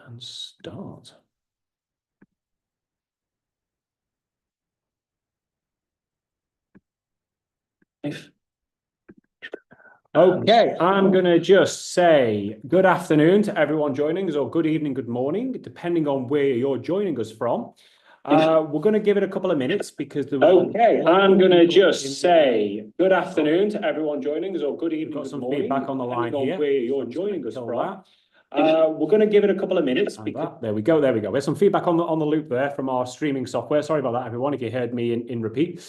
and start. Okay, I'm going to just say good afternoon to everyone joining us, or good evening, good morning, depending on where you're joining us from. We're going to give it a couple of minutes because the I'm going to just say good afternoon to everyone joining us, or good evening, good morning. Feedback on the line here. Where you're joining us from. We're going to give it a couple of minutes. There we go. There we go. There's some feedback on the loop there from our streaming software. Sorry about that, everyone, if you heard me in repeat.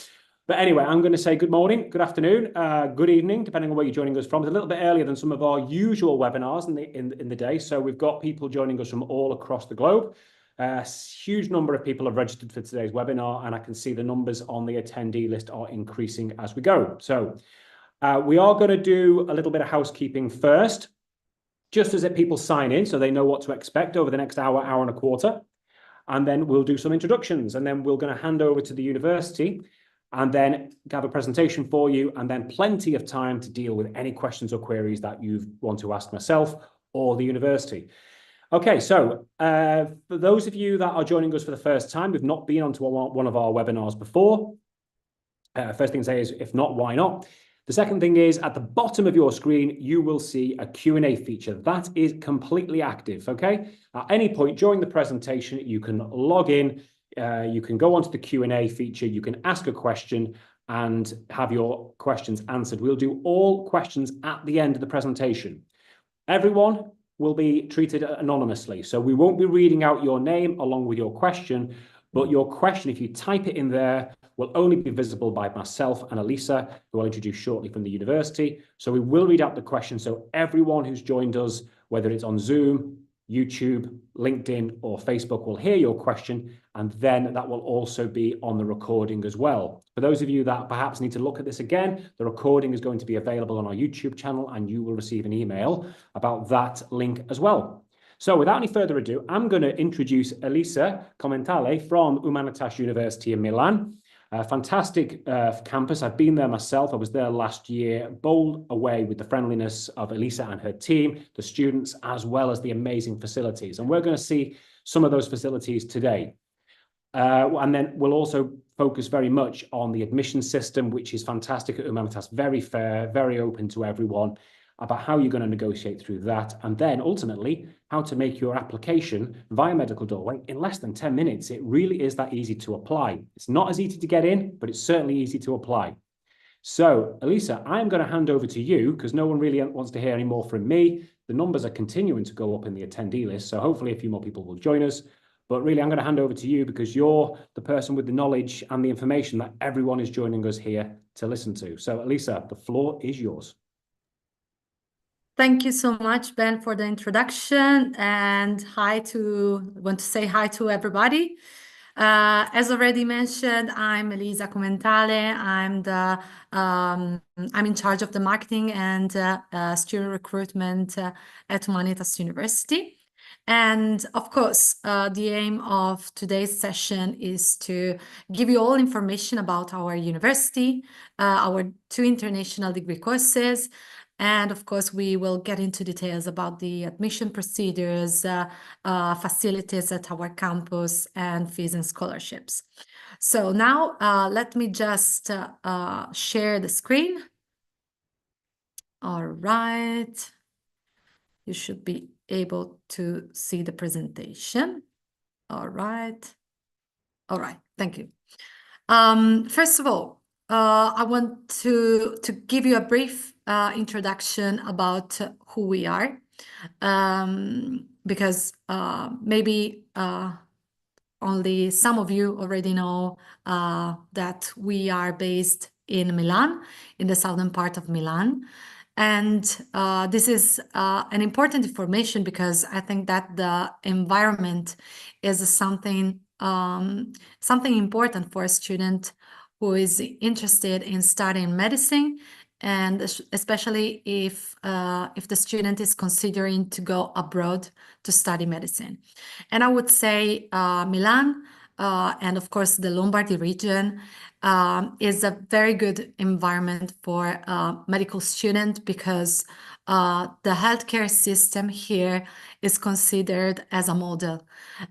But anyway, I'm going to say good morning, good afternoon, good evening, depending on where you're joining us from. It's a little bit earlier than some of our usual webinars in the day. So we've got people joining us from all across the globe. A huge number of people have registered for today's webinar, and I can see the numbers on the attendee list are increasing as we go. So we are going to do a little bit of housekeeping first, just as people sign in so they know what to expect over the next hour, hour and a quarter. And then we'll do some introductions, and then we're going to hand over to the university and then have a presentation for you, and then plenty of time to deal with any questions or queries that you want to ask myself or the university. Okay, so for those of you that are joining us for the first time, we've not been onto one of our webinars before. First thing to say is, if not, why not? The second thing is, at the bottom of your screen, you will see a Q&A feature. That is completely active, okay? At any point during the presentation, you can log in, you can go onto the Q&A feature, you can ask a question and have your questions answered. We'll do all questions at the end of the presentation. Everyone will be treated anonymously, so we won't be reading out your name along with your question, but your question, if you type it in there, will only be visible by myself and Elisa, who I'll introduce shortly from the university. So we will read out the question, so everyone who's joined us, whether it's on Zoom, YouTube, LinkedIn, or Facebook, will hear your question, and then that will also be on the recording as well. For those of you that perhaps need to look at this again, the recording is going to be available on our YouTube channel, and you will receive an email about that link as well. So without any further ado, I'm going to introduce Elisa Comentale from Humanitas University in Milan. A fantastic campus. I've been there myself. I was there last year, bowled away with the friendliness of Elisa and her team, the students, as well as the amazing facilities. And we're going to see some of those facilities today. And then we'll also focus very much on the admission system, which is fantastic at Humanitas, very fair, very open to everyone, about how you're going to negotiate through that, and then ultimately how to make your application via Medical Doorway in less than 10 minutes. It really is that easy to apply. It's not as easy to get in, but it's certainly easy to apply. So, Elisa, I'm going to hand over to you because no one really wants to hear any more from me. The numbers are continuing to go up in the attendee list, so hopefully a few more people will join us. But really, I'm going to hand over to you because you're the person with the knowledge and the information that everyone is joining us here to listen to. So, Elisa, the floor is yours. Thank you so much, Ben, for the introduction, and want to say hi to everybody. As already mentioned, I'm Elisa Comentale. I'm in charge of the marketing and student recruitment at Humanitas University. And of course, the aim of today's session is to give you all information about our university, our 2 international degree courses. And of course, we will get into details about the admission procedures, facilities at our campus, and fees and scholarships. So now let me just share the screen. All right. You should be able to see the presentation. All right. All right. Thank you. First of all, I want to give you a brief introduction about who we are, because maybe only some of you already know that we are based in Milan, in the southern part of Milan. And this is an important information because I think that the environment is something important for a student who is interested in studying medicine, and especially if the student is considering to go abroad to study medicine. And I would say Milan and of course the Lombardy region is a very good environment for a medical student because the healthcare system here is considered as a model,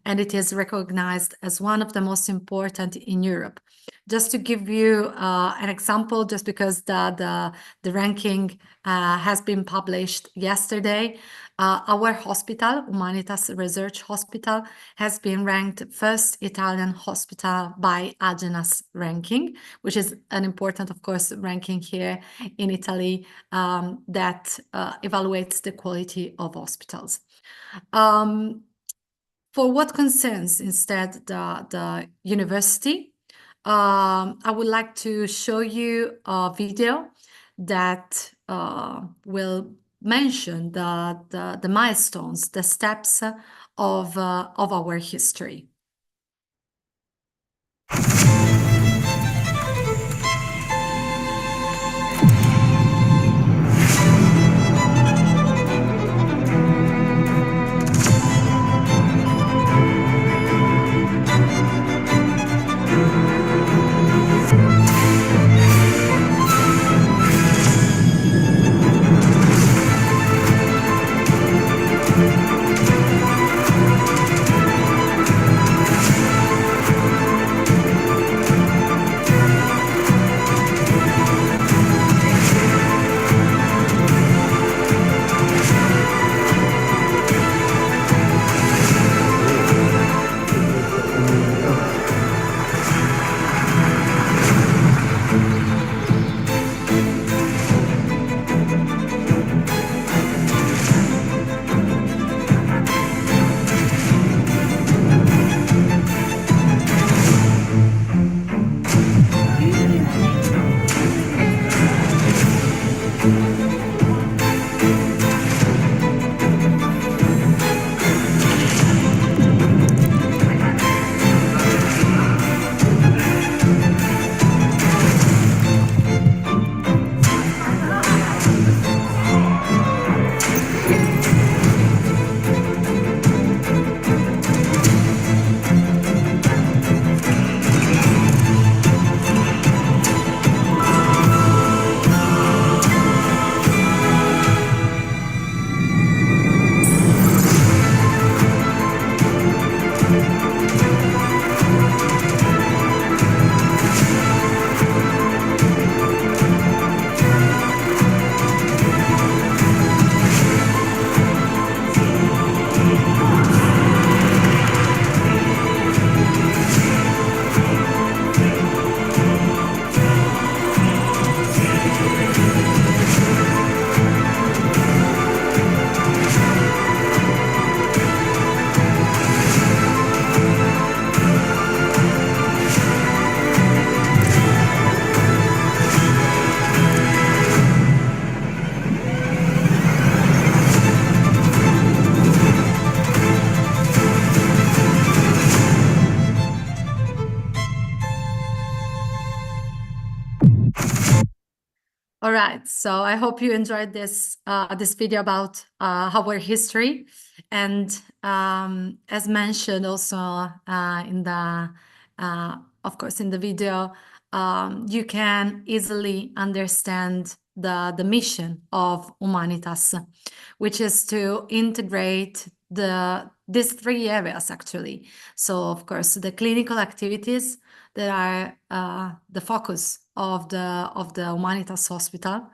and it is recognized as one of the most important in Europe. Just to give you an example, just because the ranking has been published yesterday, our hospital, Humanitas Research Hospital, has been ranked first Italian hospital by Agenas ranking, which is an important, of course, ranking here in Italy that evaluates the quality of hospitals. For what concerns instead the university, I would like to show you a video that will mention the milestones, the steps of our history. All right, so I hope you enjoyed this video about our history, and as mentioned also in the of course in the video, you can easily understand the mission of Humanitas, which is to integrate these three areas actually. So of course the clinical activities that are the focus of the Humanitas Hospital,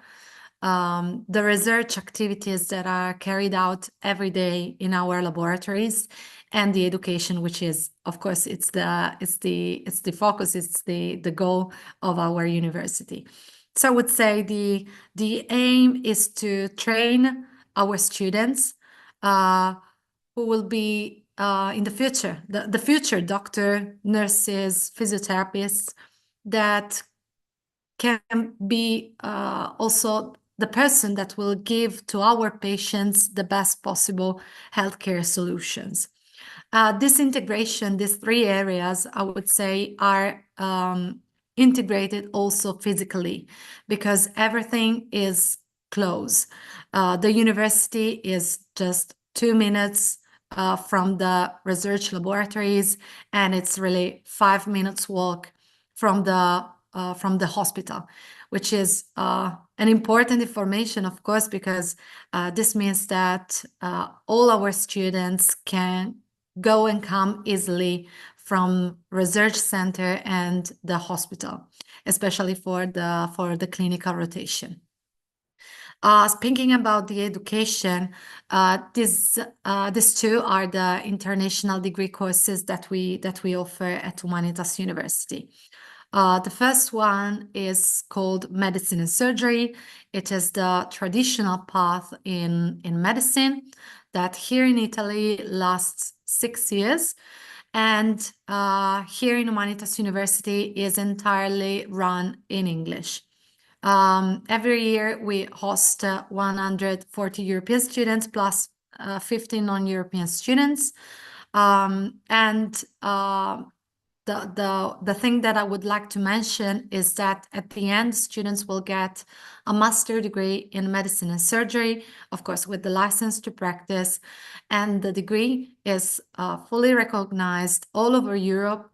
the research activities that are carried out every day in our laboratories, and the education, which is, of course, it's the focus, it's the goal of our university. So I would say the aim is to train our students who will be in the future, the future doctor, nurses, physiotherapists that can be also the person that will give to our patients the best possible healthcare solutions. This integration, these three areas, I would say, are integrated also physically, because everything is close. The university is just 2 minutes from the research laboratories, and it's really 5 minutes walk from the from the hospital, which is an important information, of course, because this means that all our students can go and come easily from research center and the hospital, especially for the clinical rotation. Speaking about the education, these two are the international degree courses that we offer at Humanitas University. The first one is called Medicine and Surgery. It is the traditional path in medicine that here in Italy lasts 6 years. And here in Humanitas University is entirely run in English. Every year we host 140 European students plus 15 non-European students. The thing that I would like to mention is that at the end, students will get a master degree in medicine and surgery, of course, with the license to practice. And the degree is fully recognized all over Europe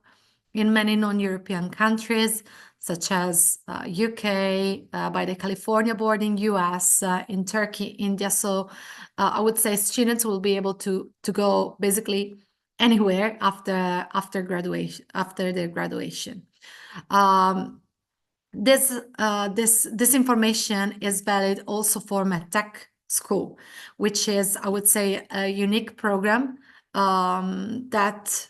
in many non-European countries, such as UK, by the California board in US, in Turkey, India. So I would say students will be able to go basically anywhere after their graduation. This information is valid also for MedTech school, which is, I would say, a unique program that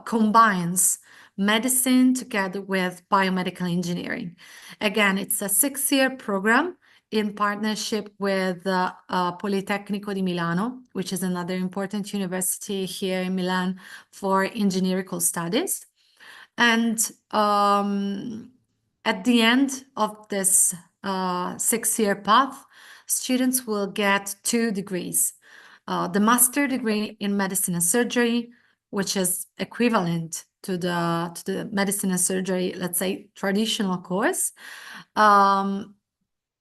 combines medicine together with biomedical engineering. Again, it's a 6-year program in partnership with Politecnico di Milano, which is another important university here in Milan for engineering studies. And at the end of this 6-year path, students will get 2 degrees. The master degree in medicine and surgery, which is equivalent to the medicine and surgery, let's say, traditional course.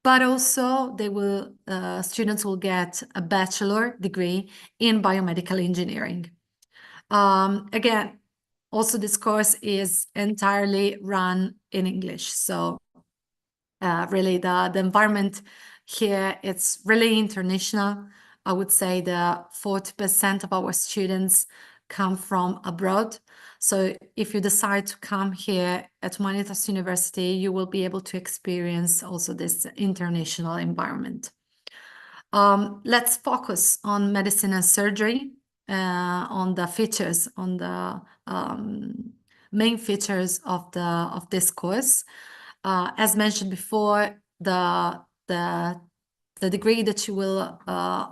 But also students will get a bachelor degree in biomedical engineering. Again, also this course is entirely run in English. So really the environment here, it's really international. I would say the 40% of our students come from abroad. So if you decide to come here at Humanitas University, you will be able to experience also this international environment. Let's focus on medicine and surgery, on the features, on the main features of this course. As mentioned before, the degree that you will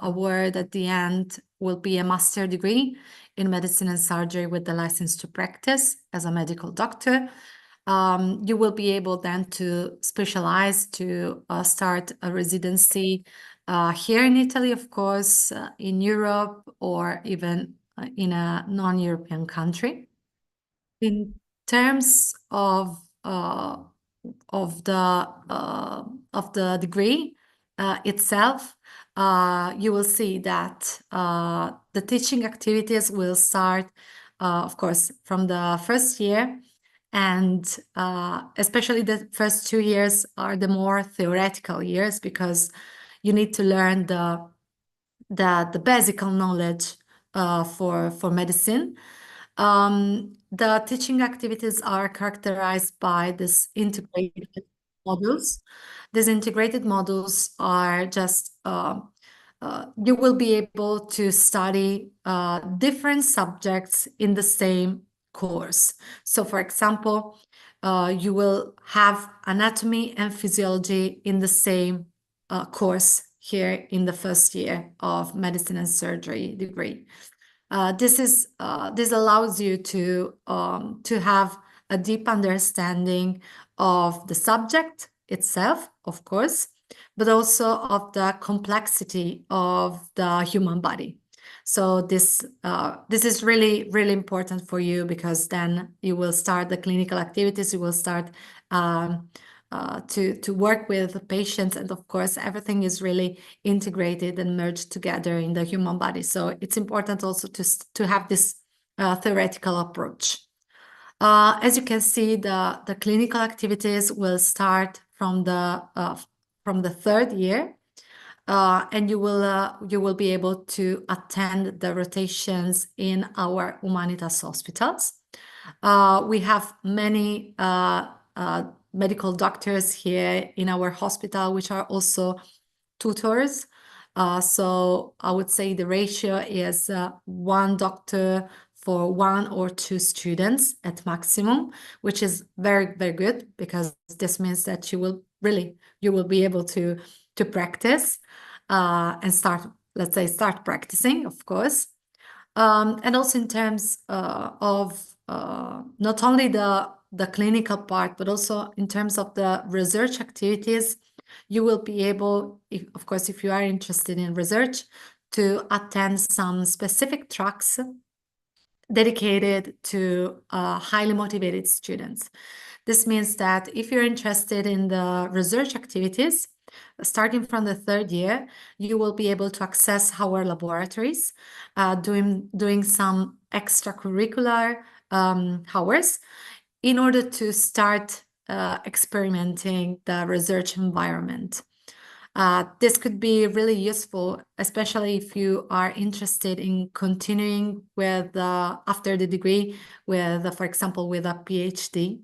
award at the end will be a master degree in medicine and surgery with the license to practice as a medical doctor. You will be able then to specialize, to start a residency here in Italy, of course, in Europe, or even in a non-European country. In terms of the degree itself, you will see that the teaching activities will start, of course, from the first year, and especially the first 2 years are the more theoretical years, because you need to learn the basic knowledge for medicine. The teaching activities are characterized by this integrated modules. These integrated modules are just, you will be able to study different subjects in the same course. So for example, you will have anatomy and physiology in the same course here in the first year of medicine and surgery degree. This allows you to have a deep understanding of the subject itself, of course, but also of the complexity of the human body. So this is really, really important for you, because then you will start the clinical activities, you will start to work with patients, and of course everything is really integrated and merged together in the human body. So it's important also to have this theoretical approach. As you can see, the clinical activities will start from the third year, and you will be able to attend the rotations in our Humanitas hospitals. We have many medical doctors here in our hospital, which are also tutors. So I would say the ratio is one doctor for one or two students at maximum, which is very, very good, because this means that you will be able to practice and let's say, start practicing, of course. And also in terms of not only the clinical part, but also in terms of the research activities, you will be able, of course, if you are interested in research, to attend some specific tracks dedicated to highly motivated students. This means that if you're interested in the research activities, starting from the third year, you will be able to access our laboratories, doing some extracurricular hours in order to start experimenting the research environment. This could be really useful, especially if you are interested in continuing with after the degree with, for example, with a PhD.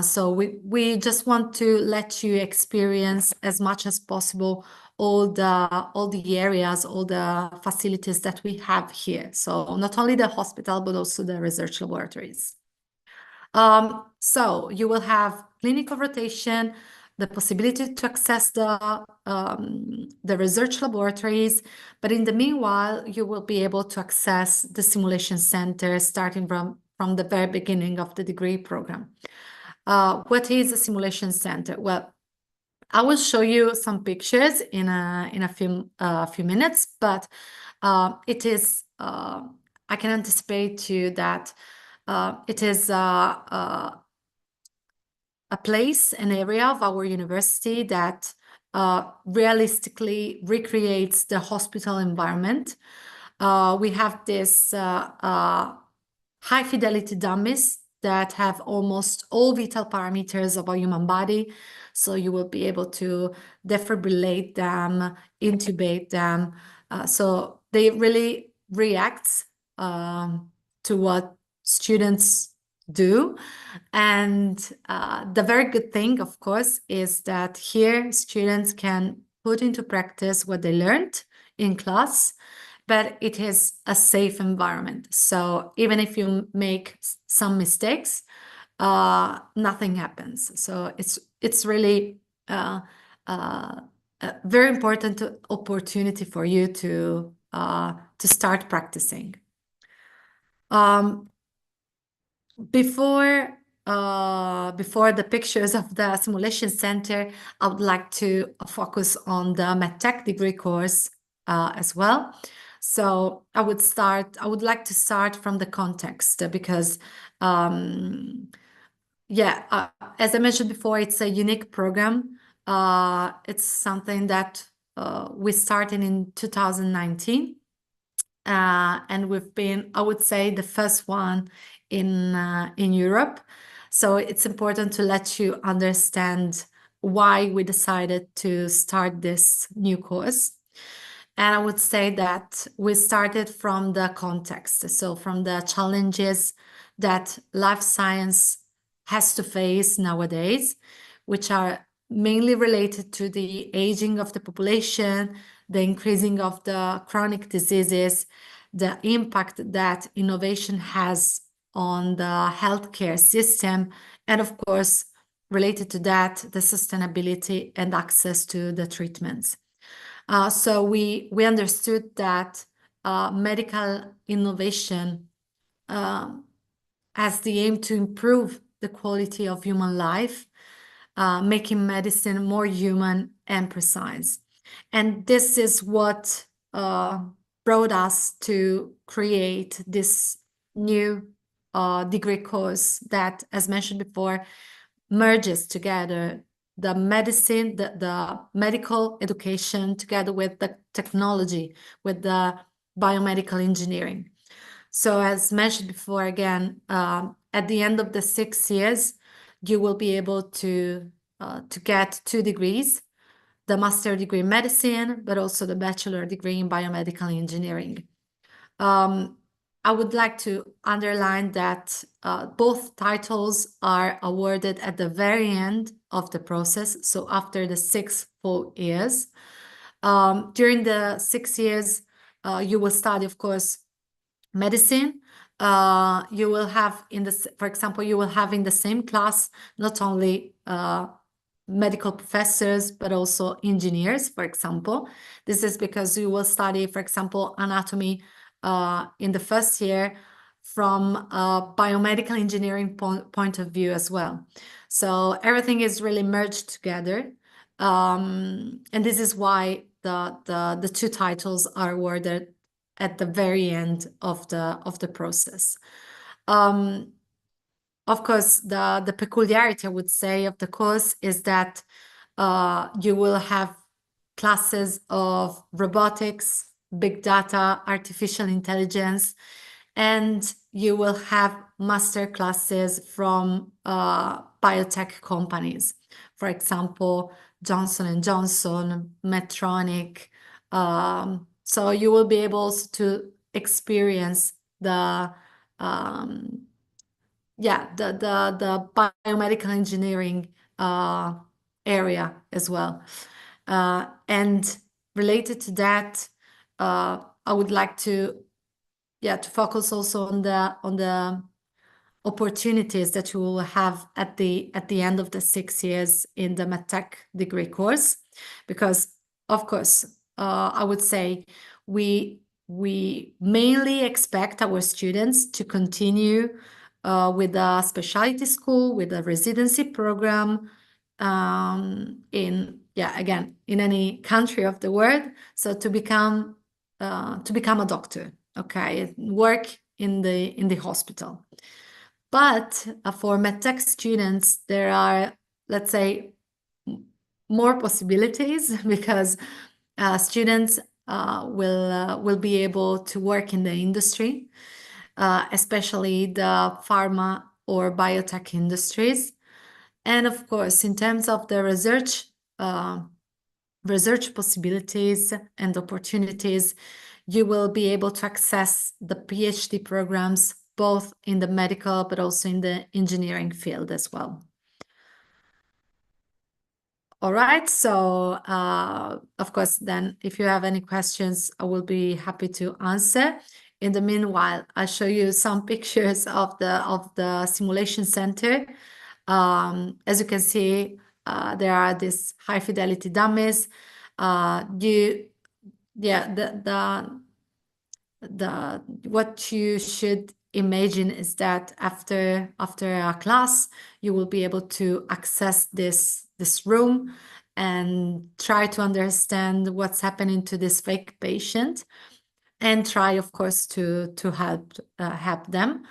So we just want to let you experience as much as possible all the areas, all the facilities that we have here. So not only the hospital, but also the research laboratories. So you will have clinical rotation, the possibility to access the research laboratories, but in the meanwhile, you will be able to access the simulation center starting from the very beginning of the degree program. What is a simulation center? Well, I will show you some pictures in a few minutes, but it is I can anticipate to you that it is a place, an area of our university that realistically recreates the hospital environment. We have this high fidelity dummies that have almost all vital parameters of a human body. So you will be able to defibrillate them, intubate them. So they really react to what students do. And the very good thing, of course, is that here students can put into practice what they learned in class, but it is a safe environment. So even if you make some mistakes, nothing happens. So it's really a very important opportunity for you to start practicing. Before the pictures of the simulation center, I would like to focus on the MedTech degree course as well. So I would like to start from the context, because yeah, as I mentioned before, it's a unique program. It's something that we started in 2019. And we've been, I would say, the first one in Europe. So it's important to let you understand why we decided to start this new course. And I would say that we started from the context, so from the challenges that life science has to face nowadays, which are mainly related to the aging of the population, the increasing of the chronic diseases, the impact that innovation has on the healthcare system, and of course, related to that, the sustainability and access to the treatments. So we understood that medical innovation has the aim to improve the quality of human life, making medicine more human and precise. And this is what brought us to create this new degree course that, as mentioned before, merges together the medicine, the medical education, together with the technology, with the biomedical engineering. So as mentioned before, again, at the end of the 6 years, you will be able to get 2 degrees, the master degree in medicine, but also the bachelor degree in biomedical engineering. I would like to underline that both titles are awarded at the very end of the process, so after the 6 full years. During the 6 years, you will study, of course, medicine. You will have for example, you will have in the same class not only medical professors, but also engineers, for example. This is because you will study, for example, anatomy in the first year from a biomedical engineering point of view as well. So everything is really merged together. And this is why the 2 titles are awarded at the very end of the process. Of course, the peculiarity, I would say, of the course is that you will have classes of robotics, big data, artificial intelligence, and you will have master classes from biotech companies. For example, Johnson & Johnson, Medtronic. So you will be able to experience the biomedical engineering area as well. And related to that, I would like to focus also on the opportunities that you will have at the end of the 6 years in the MedTech degree course, because of course, I would say we mainly expect our students to continue with a specialty school, with a residency program, in any country of the world. So to become a doctor, okay, work in the hospital. But for MedTech students, there are, let's say, more possibilities because students will be able to work in the industry, especially the pharma or biotech industries. And of course, in terms of the research possibilities and opportunities, you will be able to access the PhD programs both in the medical but also in the engineering field as well. All right, so of course, then if you have any questions, I will be happy to answer. In the meanwhile, I'll show you some pictures of the simulation center. As you can see, there are these high fidelity dummies. What you should imagine is that after a class, you will be able to access this room and try to understand what's happening to this fake patient, and try, of course, to help them.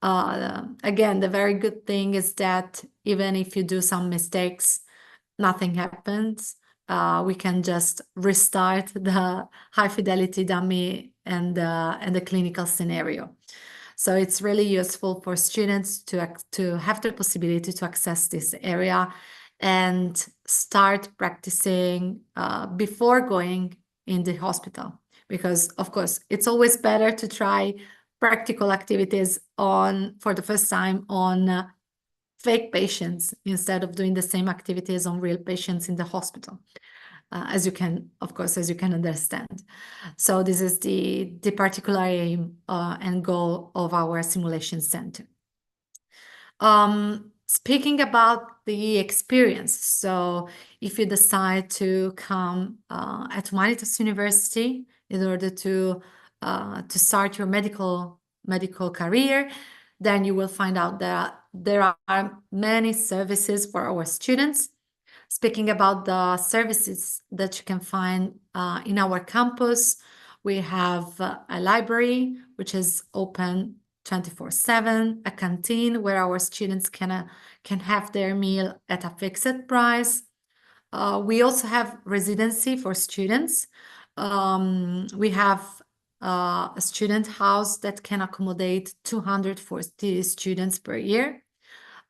Again, the very good thing is that even if you do some mistakes, nothing happens. We can just restart the high fidelity dummy and the clinical scenario. So it's really useful for students to have the possibility to access this area and start practicing before going in the hospital. Because of course, it's always better to try practical activities for the first time on fake patients instead of doing the same activities on real patients in the hospital, as you can understand. So this is the particular aim and goal of our simulation center. Speaking about the experience, so if you decide to come at Humanitas University in order to start your medical career, then you will find out that there are many services for our students. Speaking about the services that you can find in our campus, we have a library, which is open 24/7, a canteen where our students can have their meal at a fixed price. We also have residency for students. We have a student house that can accommodate 240 students per year.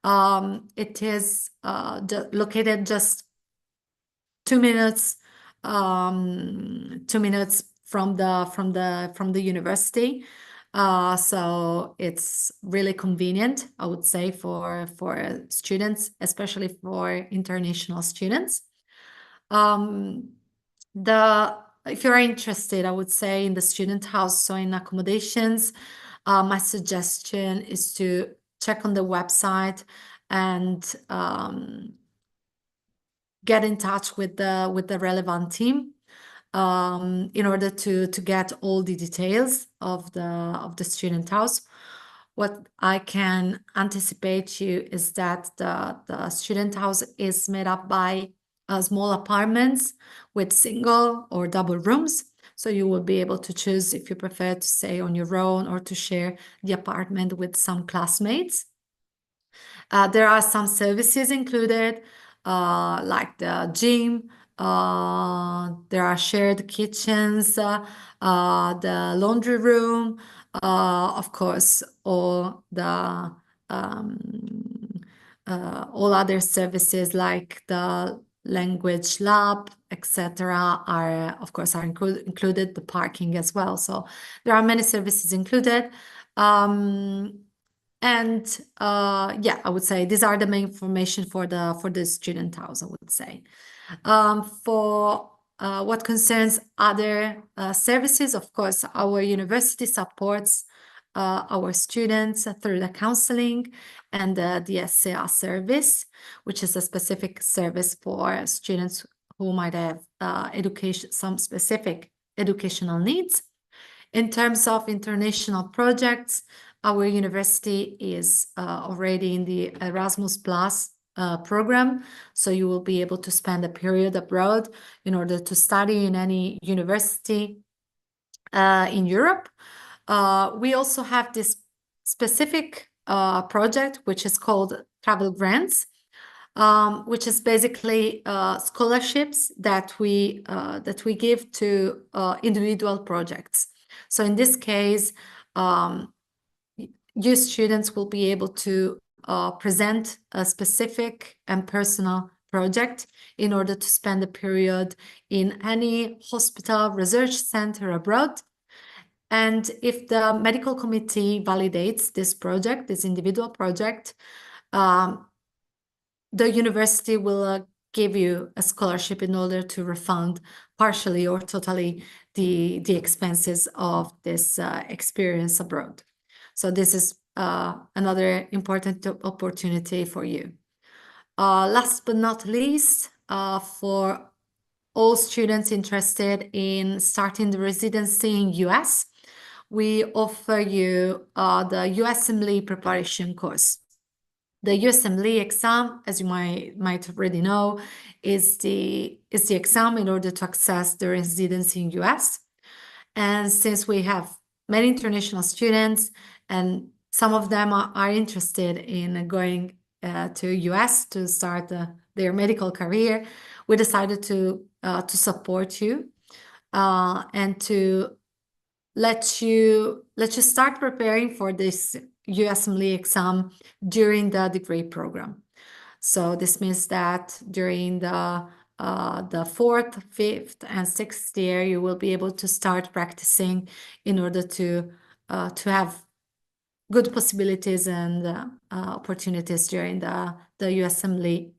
It is located just 2 minutes, 2 minutes from the university. So it's really convenient, I would say, for students, especially for international students. If you're interested, I would say, in the student house, so in accommodations, my suggestion is to check on the website and get in touch with the relevant team in order to get all the details of the student house. What I can anticipate you is that the student house is made up by small apartments with single or double rooms. So you will be able to choose if you prefer to stay on your own or to share the apartment with some classmates. There are some services included, like the gym. There are shared kitchens, the laundry room, of course, all other services like the language lab, etc., are of course included. The parking as well. So there are many services included. And yeah, I would say these are the main information for the student house, I would say. For what concerns other services, of course, our university supports our students through the counseling and the SCA service, which is a specific service for students who might have some specific educational needs. In terms of international projects, our university is already in the Erasmus Plus program, so you will be able to spend a period abroad in order to study in any university in Europe. We also have this specific project, which is called Travel Grants, which is basically scholarships that we give to individual projects. So in this case, you students will be able to present a specific and personal project in order to spend a period in any hospital research center abroad. And if the medical committee validates this project, this individual project, the university will give you a scholarship in order to refund partially or totally the expenses of this experience abroad. So this is another important opportunity for you. Last but not least, for all students interested in starting the residency in US, we offer you the USMLE preparation course. The USMLE exam, as you might already know, is the exam in order to access the residency in US. And since we have many international students and some of them are interested in going to US to start their medical career, we decided to support you and to let you start preparing for this USMLE exam during the degree program. So this means that during the 4th, 5th, and 6th year, you will be able to start practicing in order to have good possibilities and opportunities during the USMLE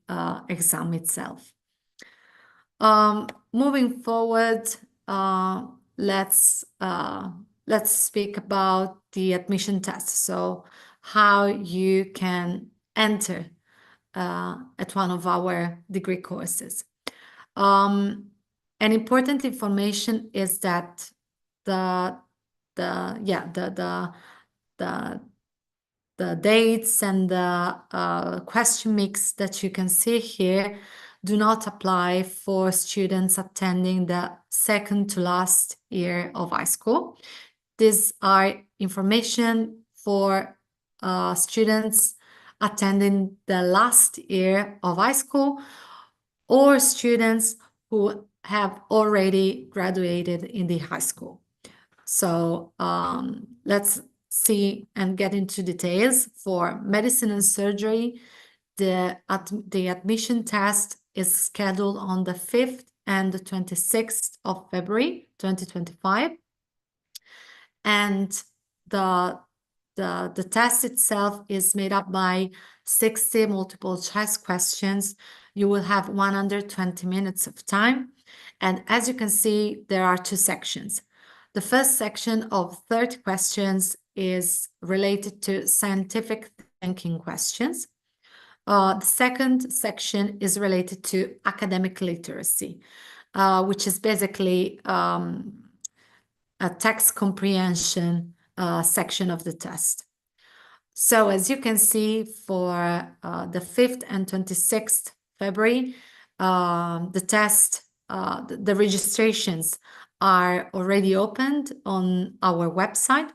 exam itself. Moving forward, let's speak about the admission test. So how you can enter at one of our degree courses. An important information is that the dates and the question mix that you can see here do not apply for students attending the second to last year of high school. These are information for students attending the last year of high school or students who have already graduated in the high school. So let's see and get into details. For medicine and surgery, the admission test is scheduled on the 5th and the 26th of February 2025. And the test itself is made up by 60 multiple choice questions. You will have 120 minutes of time. And as you can see, there are two sections. The first section of 30 questions is related to scientific thinking questions. The second section is related to academic literacy, which is basically a text comprehension section of the test. So as you can see, for the 5th and 26th February, the test, the registrations are already opened on our website.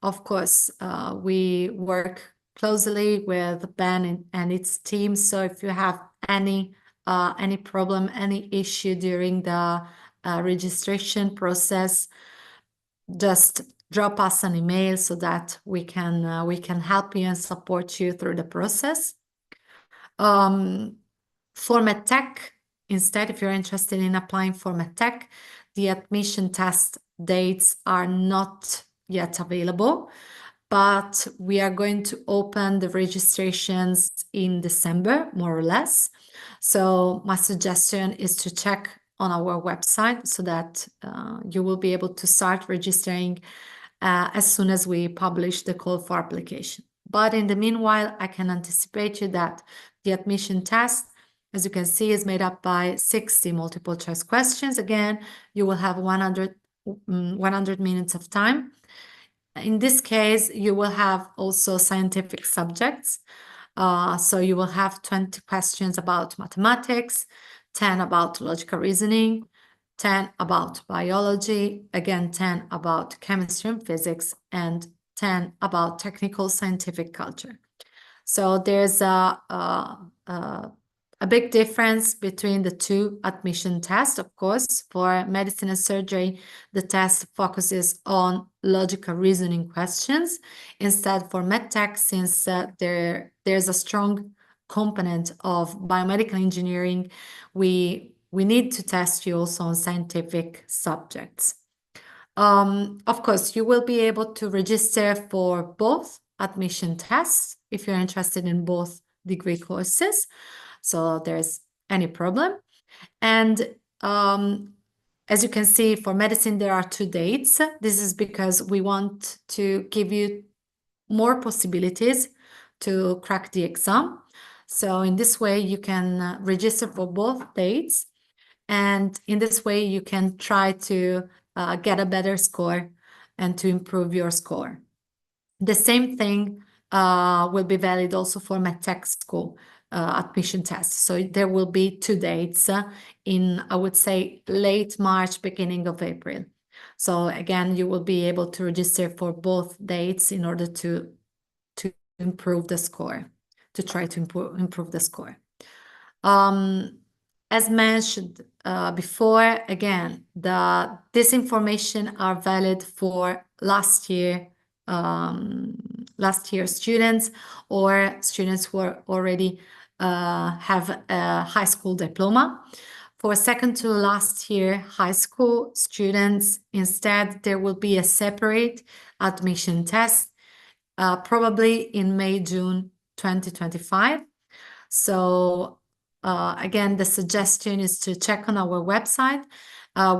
Of course, we work closely with Ben and its team. So if you have any problem, any issue during the registration process, just drop us an email so that we can help you and support you through the process. For MedTech, instead, if you're interested in applying for MedTech, the admission test dates are not yet available, but we are going to open the registrations in December, more or less. So my suggestion is to check on our website so that you will be able to start registering as soon as we publish the call for application. But in the meanwhile, I can anticipate you that the admission test, as you can see, is made up by 60 multiple choice questions. Again, you will have 100 minutes of time. In this case, you will have also scientific subjects. So you will have 20 questions about mathematics, 10 about logical reasoning, 10 about biology, again, 10 about chemistry and physics, and 10 about technical scientific culture. So there's a big difference between the two admission tests. Of course, for medicine and surgery, the test focuses on logical reasoning questions. Instead, for medtech, since there's a strong component of biomedical engineering, we need to test you also on scientific subjects. Of course, you will be able to register for both admission tests if you're interested in both degree courses. So there's any problem. And as you can see, for medicine, there are two dates. This is because we want to give you more possibilities to crack the exam. So in this way, you can register for both dates. And in this way, you can try to get a better score and to improve your score. The same thing will be valid also for MedTech school admission tests. So there will be two dates in, I would say, late March, beginning of April. So again, you will be able to register for both dates in order to improve the score, to try to improve the score. As mentioned before, again, this information are valid for last year students or students who are already have a high school diploma. For second to last year high school students, instead, there will be a separate admission test, probably in May, June 2025. So again, the suggestion is to check on our website.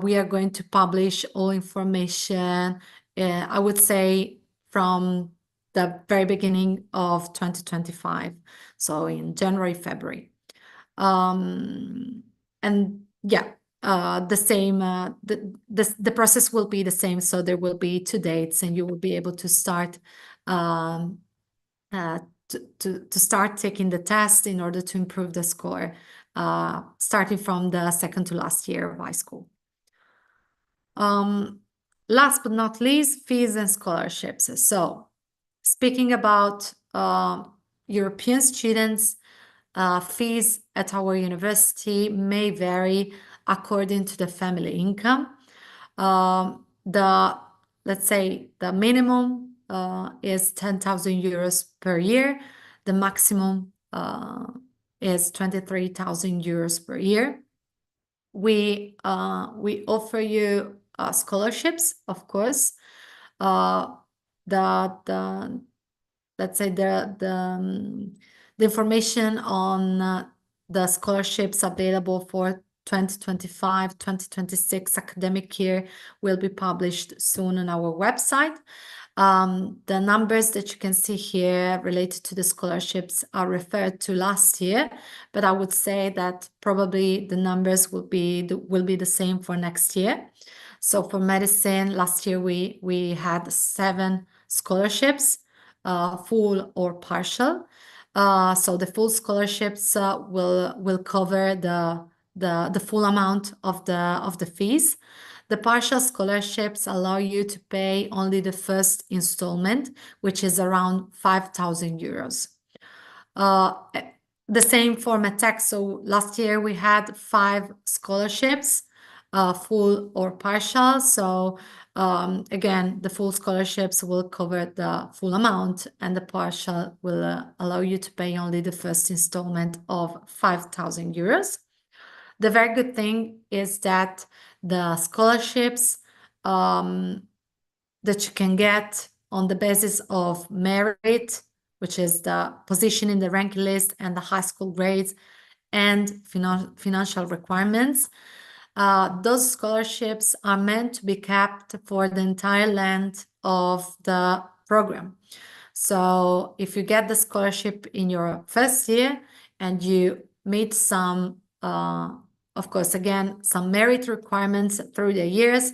We are going to publish all information, I would say, from the very beginning of 2025, so in January, February. And yeah, the same, the process will be the same. So there will be two dates and you will be able to start to start taking the test in order to improve the score, starting from the second to last year of high school. Last but not least, fees and scholarships. So speaking about European students, fees at our university may vary according to the family income. The let's say the minimum is 10,000 euros per year. The maximum is 23,000 euros per year. We offer you scholarships, of course. Let's say the information on the scholarships available for 2025-2026 academic year will be published soon on our website. The numbers that you can see here related to the scholarships are referred to last year, but I would say that probably the numbers will be the same for next year. So for medicine, last year we had 7 scholarships, full or partial. So the full scholarships will cover the full amount of the fees. The partial scholarships allow you to pay only the first installment, which is around 5,000 euros. The same for MedTech. So last year we had 5 scholarships, full or partial. So again, the full scholarships will cover the full amount, and the partial will allow you to pay only the first installment of 5,000 euros. The very good thing is that the scholarships that you can get on the basis of merit, which is the position in the ranking list and the high school grades and financial requirements, those scholarships are meant to be kept for the entire length of the program. So if you get the scholarship in your first year and you meet some, of course, again, some merit requirements through the years,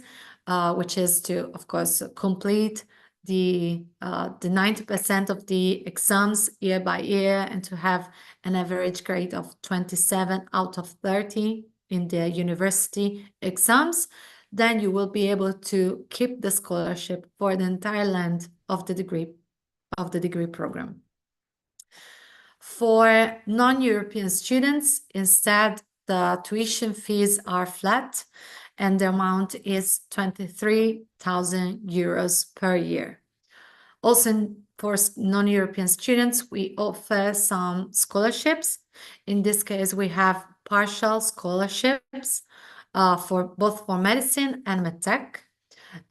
which is to, of course, complete the 90% of the exams year by year and to have an average grade of 27 out of 30 in the university exams, then you will be able to keep the scholarship for the entire length of the degree program. For non-European students, instead, the tuition fees are flat and the amount is 23,000 euros per year. Also, for non-European students, we offer some scholarships. In this case, we have partial scholarships for both for medicine and medtech.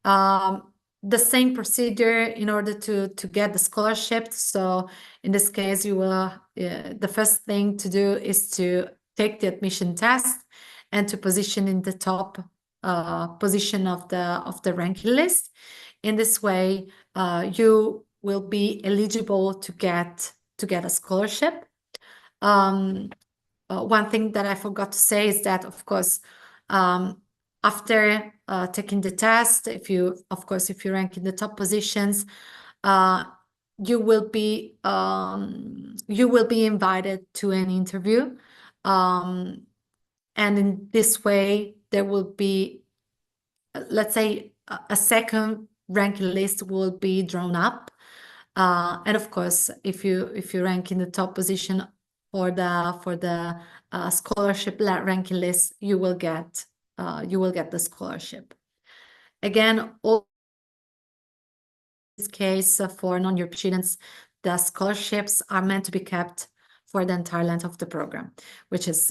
The same procedure in order to get the scholarship. So in this case, you will the first thing to do is to take the admission test and to position in the top position of the ranking list. In this way, you will be eligible to get a scholarship. One thing that I forgot to say is that, of course, after taking the test, if you rank in the top positions, you will be invited to an interview, and in this way there will be, let's say, a second ranking list will be drawn up, and of course, if you rank in the top position for the scholarship ranking list, you will get the scholarship. Again, all this case for non-European students, the scholarships are meant to be kept for the entire length of the program, which is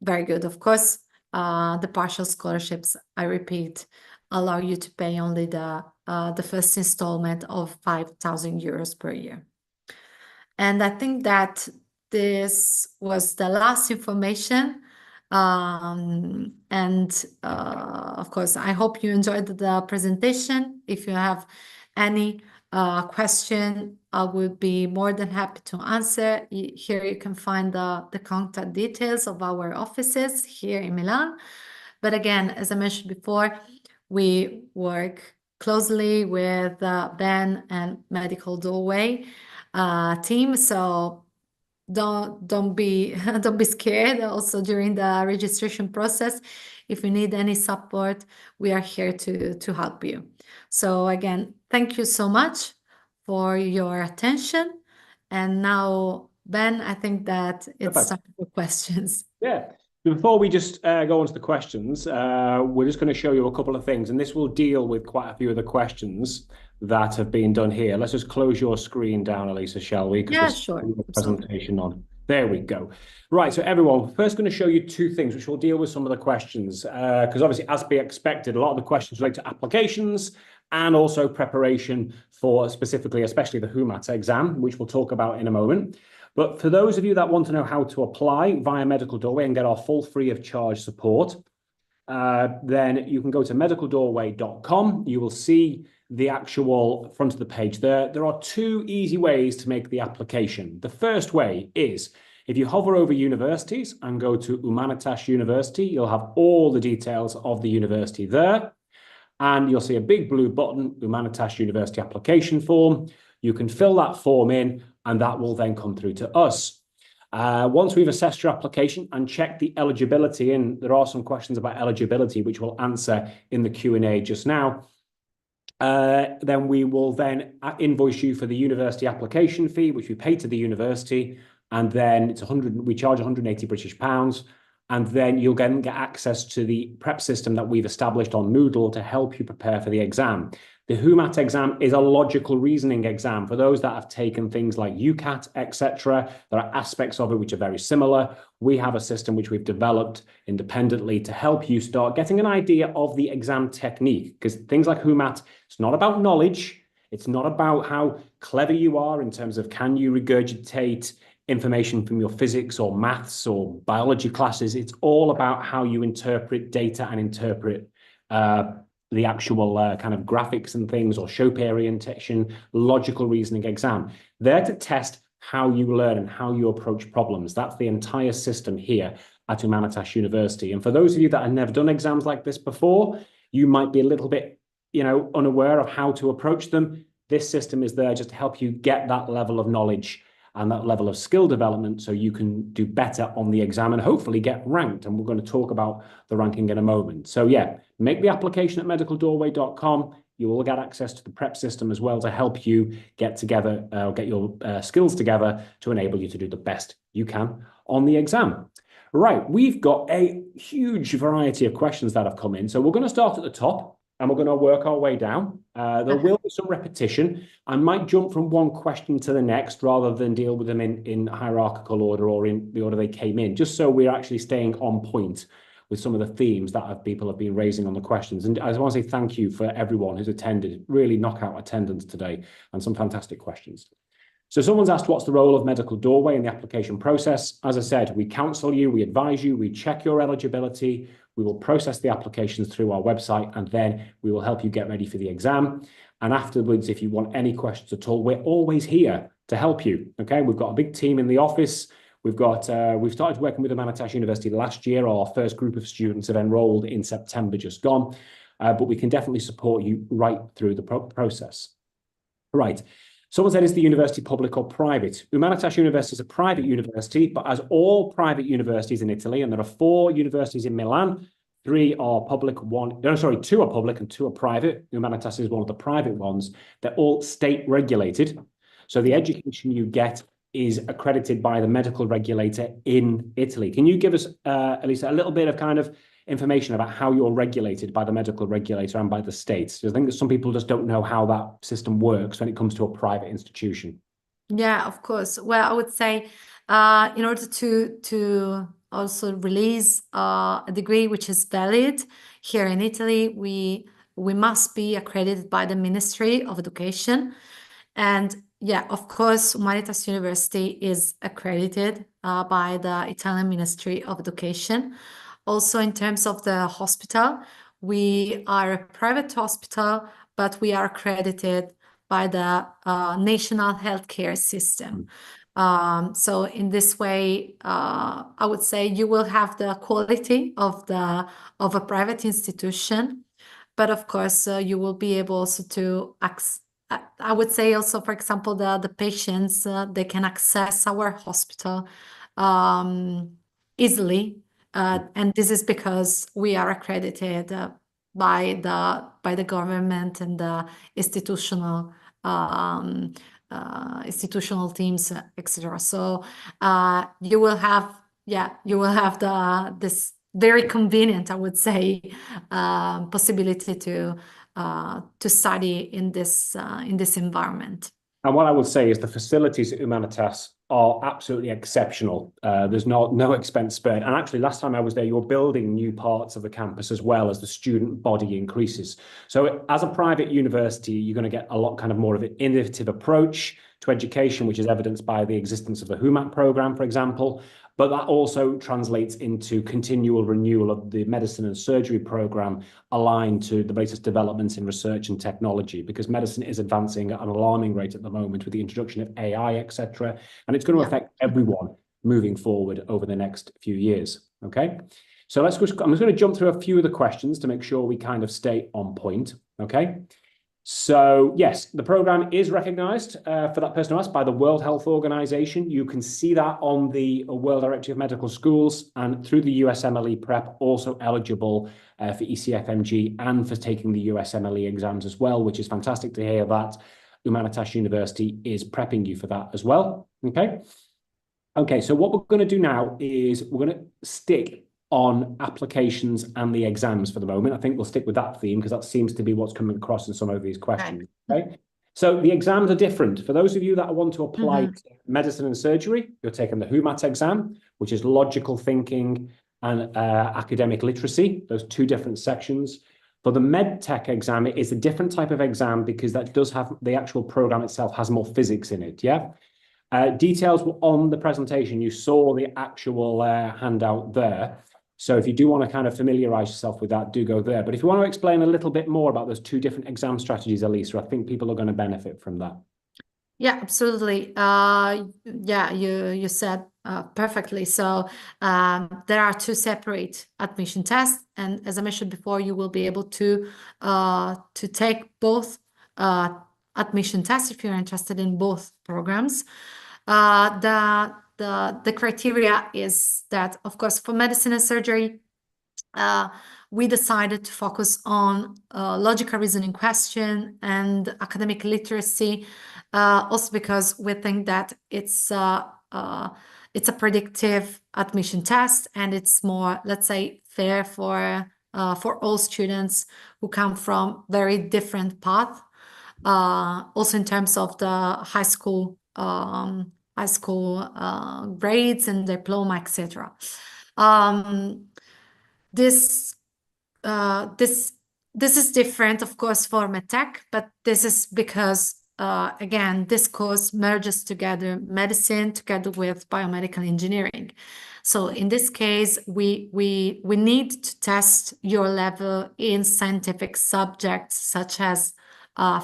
very good. Of course, the partial scholarships, I repeat, allow you to pay only the first installment of 5,000 euros per year. And I think that this was the last information. Of course, I hope you enjoyed the presentation. If you have any question, I would be more than happy to answer. Here you can find the contact details of our offices here in Milan. But again, as I mentioned before, we work closely with Ben and Medical Doorway team. So don't be scared. Also during the registration process, if you need any support, we are here to help you. So again, thank you so much for your attention. And now, Ben, I think that it's time for questions. Yeah. Before we just go on to the questions, we're just going to show you a couple of things, and this will deal with quite a few of the questions that have been done here. Let's just close your screen down, Elisa, shall we? Because Yeah, there's sure. a Absolutely. presentation on. There we go. Right, so everyone, first going to show you two things, which will deal with some of the questions. Because obviously, as be expected, a lot of the questions relate to applications and also preparation for specifically, especially the Humanitas exam, which we'll talk about in a moment. But for those of you that want to know how to apply via Medical Doorway and get our full free of charge support, then you can go to medicaldoorway.com. You will see the actual front of the page there. There are two easy ways to make the application. The first way is if you hover over universities and go to Humanitas University, you'll have all the details of the university there. And you'll see a big blue button, Humanitas University application form. You can fill that form in, and that will then come through to us. Once we've assessed your application and checked the eligibility, and there are some questions about eligibility, which we'll answer in the Q&A just now, then we will then invoice you for the university application fee, which we pay to the university, and then it's 100. We charge 180 British pounds. And then you'll get access to the prep system that we've established on Moodle to help you prepare for the exam. The HUMAT exam is a logical reasoning exam. For those that have taken things like UCAT, etc., there are aspects of it which are very similar. We have a system which we've developed independently to help you start getting an idea of the exam technique. Because things like HUMAT, it's not about knowledge. It's not about how clever you are in terms of can you regurgitate information from your physics or maths or biology classes. It's all about how you interpret data and interpret the actual kind of graphics and things, or shape orientation, logical reasoning exam. They're to test how you learn and how you approach problems. That's the entire system here at Humanitas University. And for those of you that have never done exams like this before, you might be a little bit, unaware of how to approach them. This system is there just to help you get that level of knowledge and that level of skill development so you can do better on the exam and hopefully get ranked. And we're going to talk about the ranking in a moment. So yeah, make the application at medicaldoorway.com. You will get access to the prep system as well to help you get together, get your skills together to enable you to do the best you can on the exam. Right, we've got a huge variety of questions that have come in. So we're going to start at the top and we're going to work our way down. There will be some repetition. I might jump from one question to the next rather than deal with them in hierarchical order or in the order they came in, just so we're actually staying on point with some of the themes that people have been raising on the questions. And I just want to say thank you for everyone who's attended. Really knockout attendance today and some fantastic questions. So someone's asked, what's the role of Medical Doorway in the application process? As I said, we counsel you, we advise you, we check your eligibility, we will process the applications through our website, and then we will help you get ready for the exam. And afterwards, if you want any questions at all, we're always here to help you. Okay, we've got a big team in the office. We've started working with Humanitas University last year. Our first group of students have enrolled in September just gone, but we can definitely support you right through the process. Right. Someone said, is the university public or private? Humanitas University is a private university, but as all private universities in Italy, and there are 4 universities in Milan, 3 are public, 2 are public and 2 are private. Humanitas is one of the private ones. They're all state regulated. So the education you get is accredited by the medical regulator in Italy. Can you give us, Elisa, a little bit of kind of information about how you're regulated by the medical regulator and by the states? I think that some people just don't know how that system works when it comes to a private institution. Yeah, of course. Well, I would say in order to also release a degree which is valid here in Italy, we must be accredited by the Ministry of Education. And yeah, of course, Humanitas University is accredited by the Italian Ministry of Education. Also, in terms of the hospital, we are a private hospital, but we are accredited by the national healthcare system. So in this way, I would say you will have the quality of a private institution, but of course you will be able also to I would say also, for example, the patients they can access our hospital easily, and this is because we are accredited by the government and the institutional teams, etc. So you will have you will have this very convenient, I would say, possibility to study in this environment. And what I would say is the facilities at Humanitas are absolutely exceptional. There's no expense spared. And actually, last time I was there, you were building new parts of the campus as well as the student body increases. So as a private university, you're going to get a lot kind of more of an innovative approach to education, which is evidenced by the existence of the HUMAT program, for example. But that also translates into continual renewal of the medicine and surgery program aligned to the latest developments in research and technology, because medicine is advancing at an alarming rate at the moment with the introduction of AI, etc. And it's going to affect everyone moving forward over the next few years. Okay. So I'm just going to jump through a few of the questions to make sure we kind of stay on point. Okay. So yes, the program is recognized for that person who asked by the World Health Organization. You can see that on the World Directory of Medical Schools, and through the USMLE prep, also eligible for ECFMG and for taking the USMLE exams as well, which is fantastic to hear that Humanitas University is prepping you for that as well. Okay, so what we're going to do now is we're going to stick on applications and the exams for the moment. I think we'll stick with that theme because that seems to be what's coming across in some of these questions. Okay. So the exams are different. For those of you that want to apply to medicine and surgery, you're taking the HUMAT exam, which is logical thinking and academic literacy, those two different sections. For the MedTech exam, it is a different type of exam because that does have the actual program itself has more physics in it. Yeah. Details were on the presentation. You saw the actual handout there. So if you do want to kind of familiarize yourself with that, do go there. But if you want to explain a little bit more about those two different exam strategies, Elisa, I think people are going to benefit from that. Yeah, absolutely. You said perfectly. So there are two separate admission tests, and as I mentioned before, you will be able to take both admission tests if you're interested in both programs. The criteria is that, of course, for medicine and surgery, we decided to focus on logical reasoning question and academic literacy, also because we think that it's a predictive admission test, and it's more, let's say, fair for all students who come from very different paths, also in terms of the high school grades and diploma, etc. This is different, of course, for MedTech, but this is because again, this course merges together medicine together with biomedical engineering. So in this case, we need to test your level in scientific subjects such as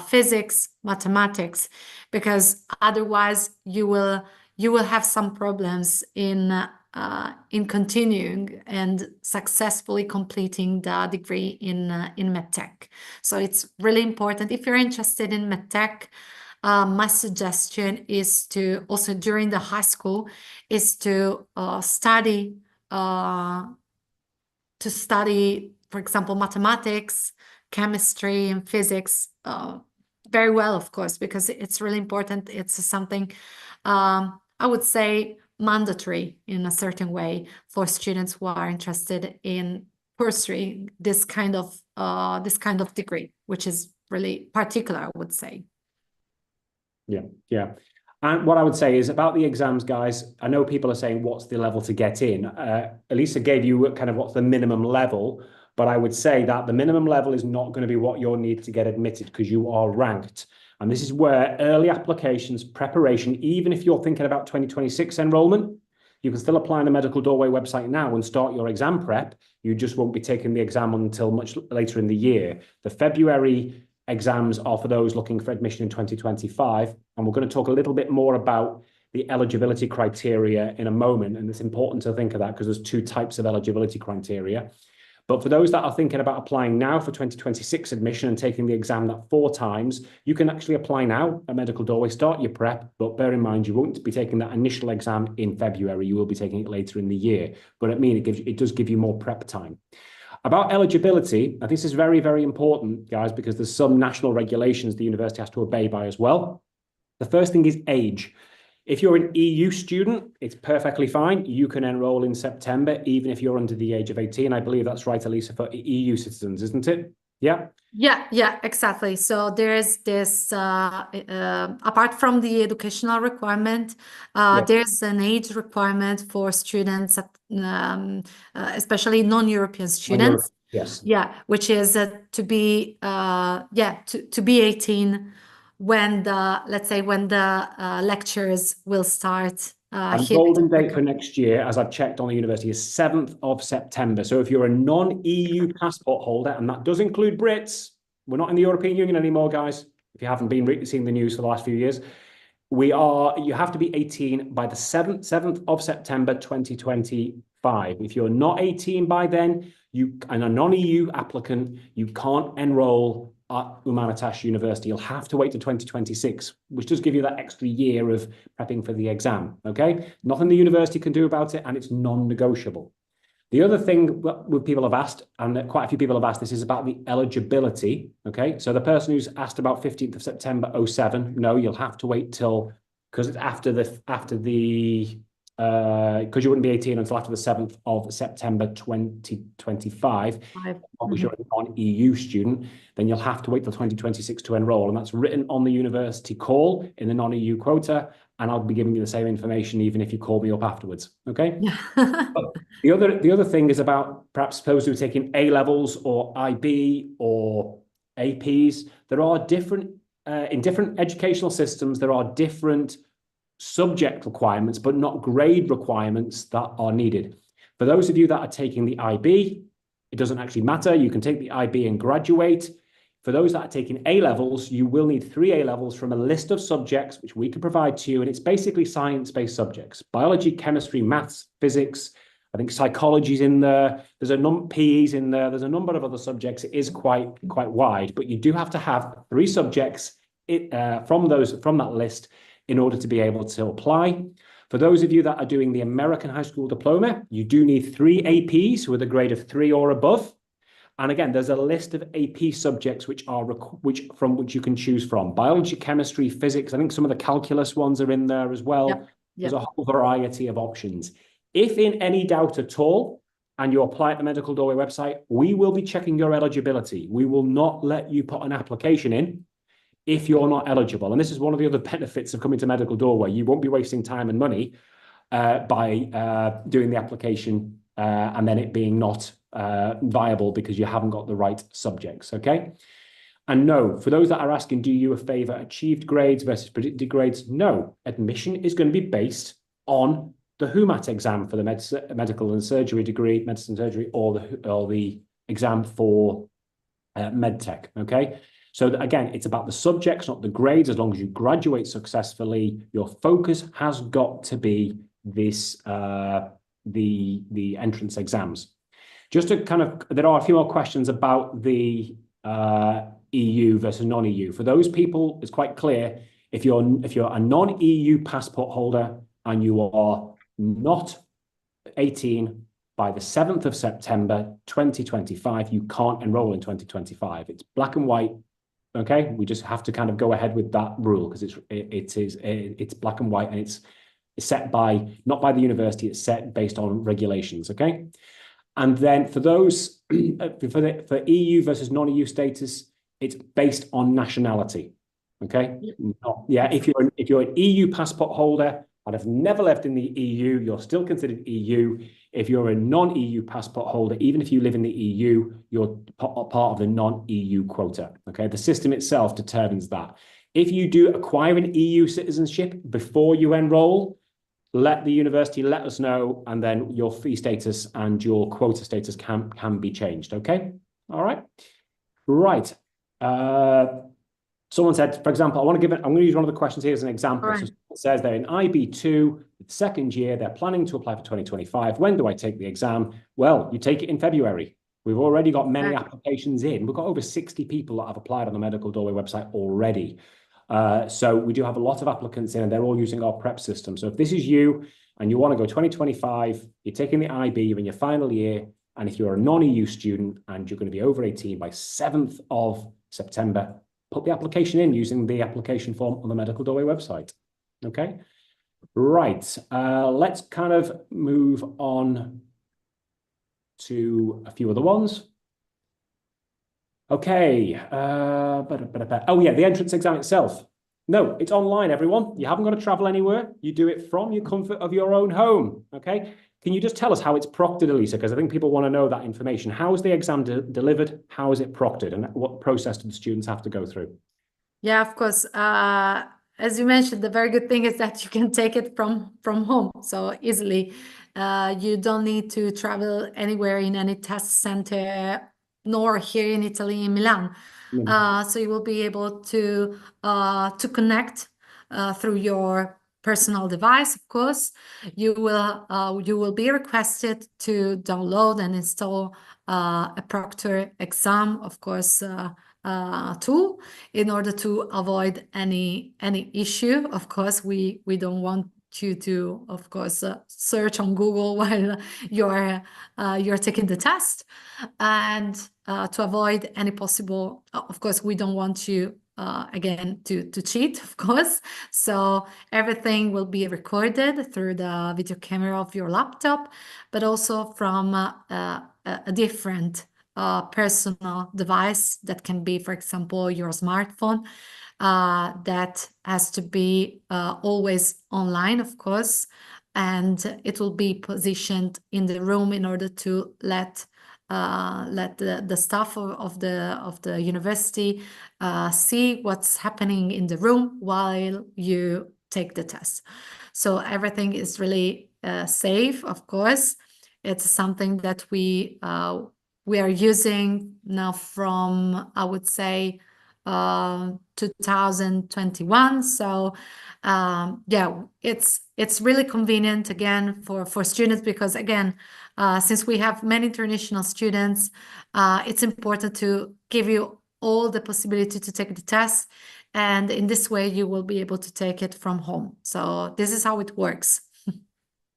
physics, mathematics, because otherwise you will have some problems in continuing and successfully completing the degree in MedTech. So it's really important. If you're interested in MedTech, my suggestion is to also during the high school is to study, for example, mathematics, chemistry, and physics very well, of course, because it's really important. It's something I would say mandatory in a certain way for students who are interested in pursuing this kind of degree, which is really particular, I would say. Yeah. And what I would say is about the exams, guys, I know people are saying, what's the level to get in? Elisa gave you kind of what's the minimum level, but I would say that the minimum level is not going to be what you'll need to get admitted because you are ranked. And this is where early applications, preparation, even if you're thinking about 2026 enrollment, you can still apply on the Medical Doorway website now and start your exam prep. You just won't be taking the exam until much later in the year. The February exams are for those looking for admission in 2025. And we're going to talk a little bit more about the eligibility criteria in a moment. And it's important to think of that because there's two types of eligibility criteria. But for those that are thinking about applying now for 2026 admission and taking the exam that 4 times, you can actually apply now at Medical Doorway, start your prep, but bear in mind, you won't be taking that initial exam in February. You will be taking it later in the year. But it does give you more prep time. About eligibility, this is very, very important, guys, because there's some national regulations the university has to obey by as well. The first thing is age. If you're an EU student, it's perfectly fine. You can enroll in September, even if you're under the age of 18. I believe that's right, Elisa, for EU citizens, isn't it? Yeah. Yeah, exactly. So there is this, apart from the educational requirement, Yeah. there's an age requirement for students, especially non-European students. Yes. Yeah, which is to be to be 18 when let's say when the lectures will start And here in golden date Africa. for next year, as I've checked on the university, is 7th of September. So if you're a non-EU passport holder, and that does include Brits, we're not in the European Union anymore, guys. If you haven't been seeing the news for the last few years, you have to be 18 by the 7th of September 2025. If you're not 18 by then, and a non-EU applicant, you can't enroll at Humanitas University. You'll have to wait to 2026, which does give you that extra year of prepping for the exam, okay? Nothing the university can do about it, and it's non-negotiable. The other thing that people have asked, and quite a few people have asked this, is about the eligibility, okay? So the person who's asked about 15th of September 07, no, you'll have to wait till, because it's because you wouldn't be 18 until after the 7th of September 2025. If you're a non-EU student, then you'll have to wait till 2026 to enroll, and that's written on the university call in the non-EU quota, and I'll be giving you the same information even if you call me up afterwards, okay? Yeah. The other thing is about perhaps those who are taking A levels or IB or APs. There are different in different educational systems. There are different subject requirements, but not grade requirements that are needed. For those of you that are taking the IB, it doesn't actually matter. You can take the IB and graduate. For those that are taking A levels, you will need 3 A levels from a list of subjects which we can provide to you, and it's basically science-based subjects: biology, chemistry, maths, physics. I think psychology's in there. There's PE's in there. There's a number of other subjects. It is quite wide, but you do have to have 3 subjects from that list in order to be able to apply. For those of you that are doing the American High School Diploma, you do need 3 APs with a grade of 3 or above. And again, there's a list of AP subjects which you can choose from: biology, chemistry, physics. I think some of the calculus ones are in there as well. Yep. There's a whole variety of options. If in any doubt at all, and you apply at the Medical Doorway website, we will be checking your eligibility. We will not let you put an application in if you're not eligible. And this is one of the other benefits of coming to Medical Doorway. You won't be wasting time and money by doing the application and then it being not viable because you haven't got the right subjects, okay? And no, for those that are asking, do you favor achieved grades versus predicted grades? No, admission is going to be based on the HUMAT exam for the medical and surgery degree, medicine surgery, or the exam for medtech, okay? So again, it's about the subjects, not the grades. As long as you graduate successfully, your focus has got to be this the entrance exams. Just to there are a few more questions about the EU versus non-EU. For those people, it's quite clear. If you're a non-EU passport holder and you are not 18 by the 7th of September 2025, you can't enroll in 2025. It's black and white. Okay, we just have to kind of go ahead with that rule because it's black and white, and it's set not by the university. It's set based on regulations. Okay, and then for those for EU versus non-EU status, it's based on nationality. Okay, if you're an EU passport holder and have never lived in the EU, you're still considered EU. If you're a non-EU passport holder, even if you live in the EU, you're part of the non-EU quota. Okay, the system itself determines that. If you do acquire an EU citizenship before you enroll, let the university let us know, and then your fee status and your quota status can be changed. Okay, all right, right. Someone said, for example, I'm going to use one of the questions here as an example. Right. So it says they're in IB2, second year, they're planning to apply for 2025. When do I take the exam? Well, you take it in February. We've already got many applications in. We've got over 60 people that have applied on the Medical Doorway website already. So we do have a lot of applicants in, and they're all using our prep system. So if this is you and you want to go 2025, you're taking the IB, you're in your final year, and if you're a non-EU student and you're going to be over 18 by 7th of September, put the application in using the application form on the Medical Doorway website. Okay. Right. Let's kind of move on to a few other ones. Okay. Oh yeah, the entrance exam itself. No, it's online, everyone. You haven't got to travel anywhere. You do it from your comfort of your own home. Okay. Can you just tell us how it's proctored, Elisa? Because I think people want to know that information. How is the exam delivered? How is it proctored? And what process do the students have to go through? Yeah, of course. As you mentioned, the very good thing is that you can take it from home so easily. You don't need to travel anywhere in any test center, nor here in Italy, in Milan. So you will be able to connect through your personal device, of course. You will be requested to download and install a proctor exam, of course, tool in order to avoid any issue. Of course, we don't want you to, of course, search on Google while you're taking the test, and to avoid any possible. Of course, we don't want you again to cheat, of course. So everything will be recorded through the video camera of your laptop, but also from a different personal device that can be, for example, your smartphone, that has to be always online, of course, and it will be positioned in the room in order to let the staff of the university see what's happening in the room while you take the test. So everything is really safe, of course. It's something that we are using now from, I would say, 2021. So yeah, it's really convenient again for students, because again, since we have many international students, it's important to give you all the possibility to take the test, and in this way you will be able to take it from home. So this is how it works.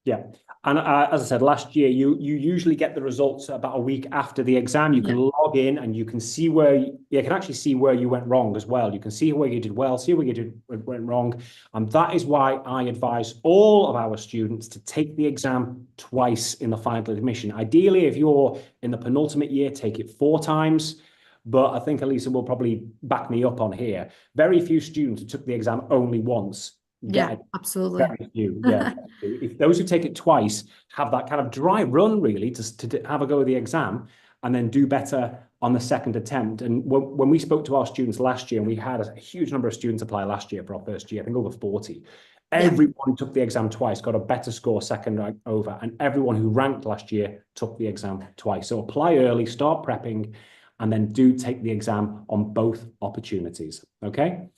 Yeah. And as I said, last year, you usually get the results about a week after the exam. You can log in and you can see you can actually see where you went wrong as well. You can see where you did well, see where you went wrong. And that is why I advise all of our students to take the exam twice in the final admission. Ideally, if you're in the penultimate year, take it 4 times. But I think Elisa will probably back me up on here. Very few students who took the exam only once Yeah, absolutely. very few. Yeah. If those who take it twice have that kind of dry run, really, to have a go at the exam and then do better on the second attempt. And when we spoke to our students last year, and we had a huge number of students apply last year for our first year, I think over 40. Everyone who took the exam twice got a better score second rank over, and everyone who ranked last year took the exam twice. So apply early, start prepping, and then do take the exam on both opportunities. Okay.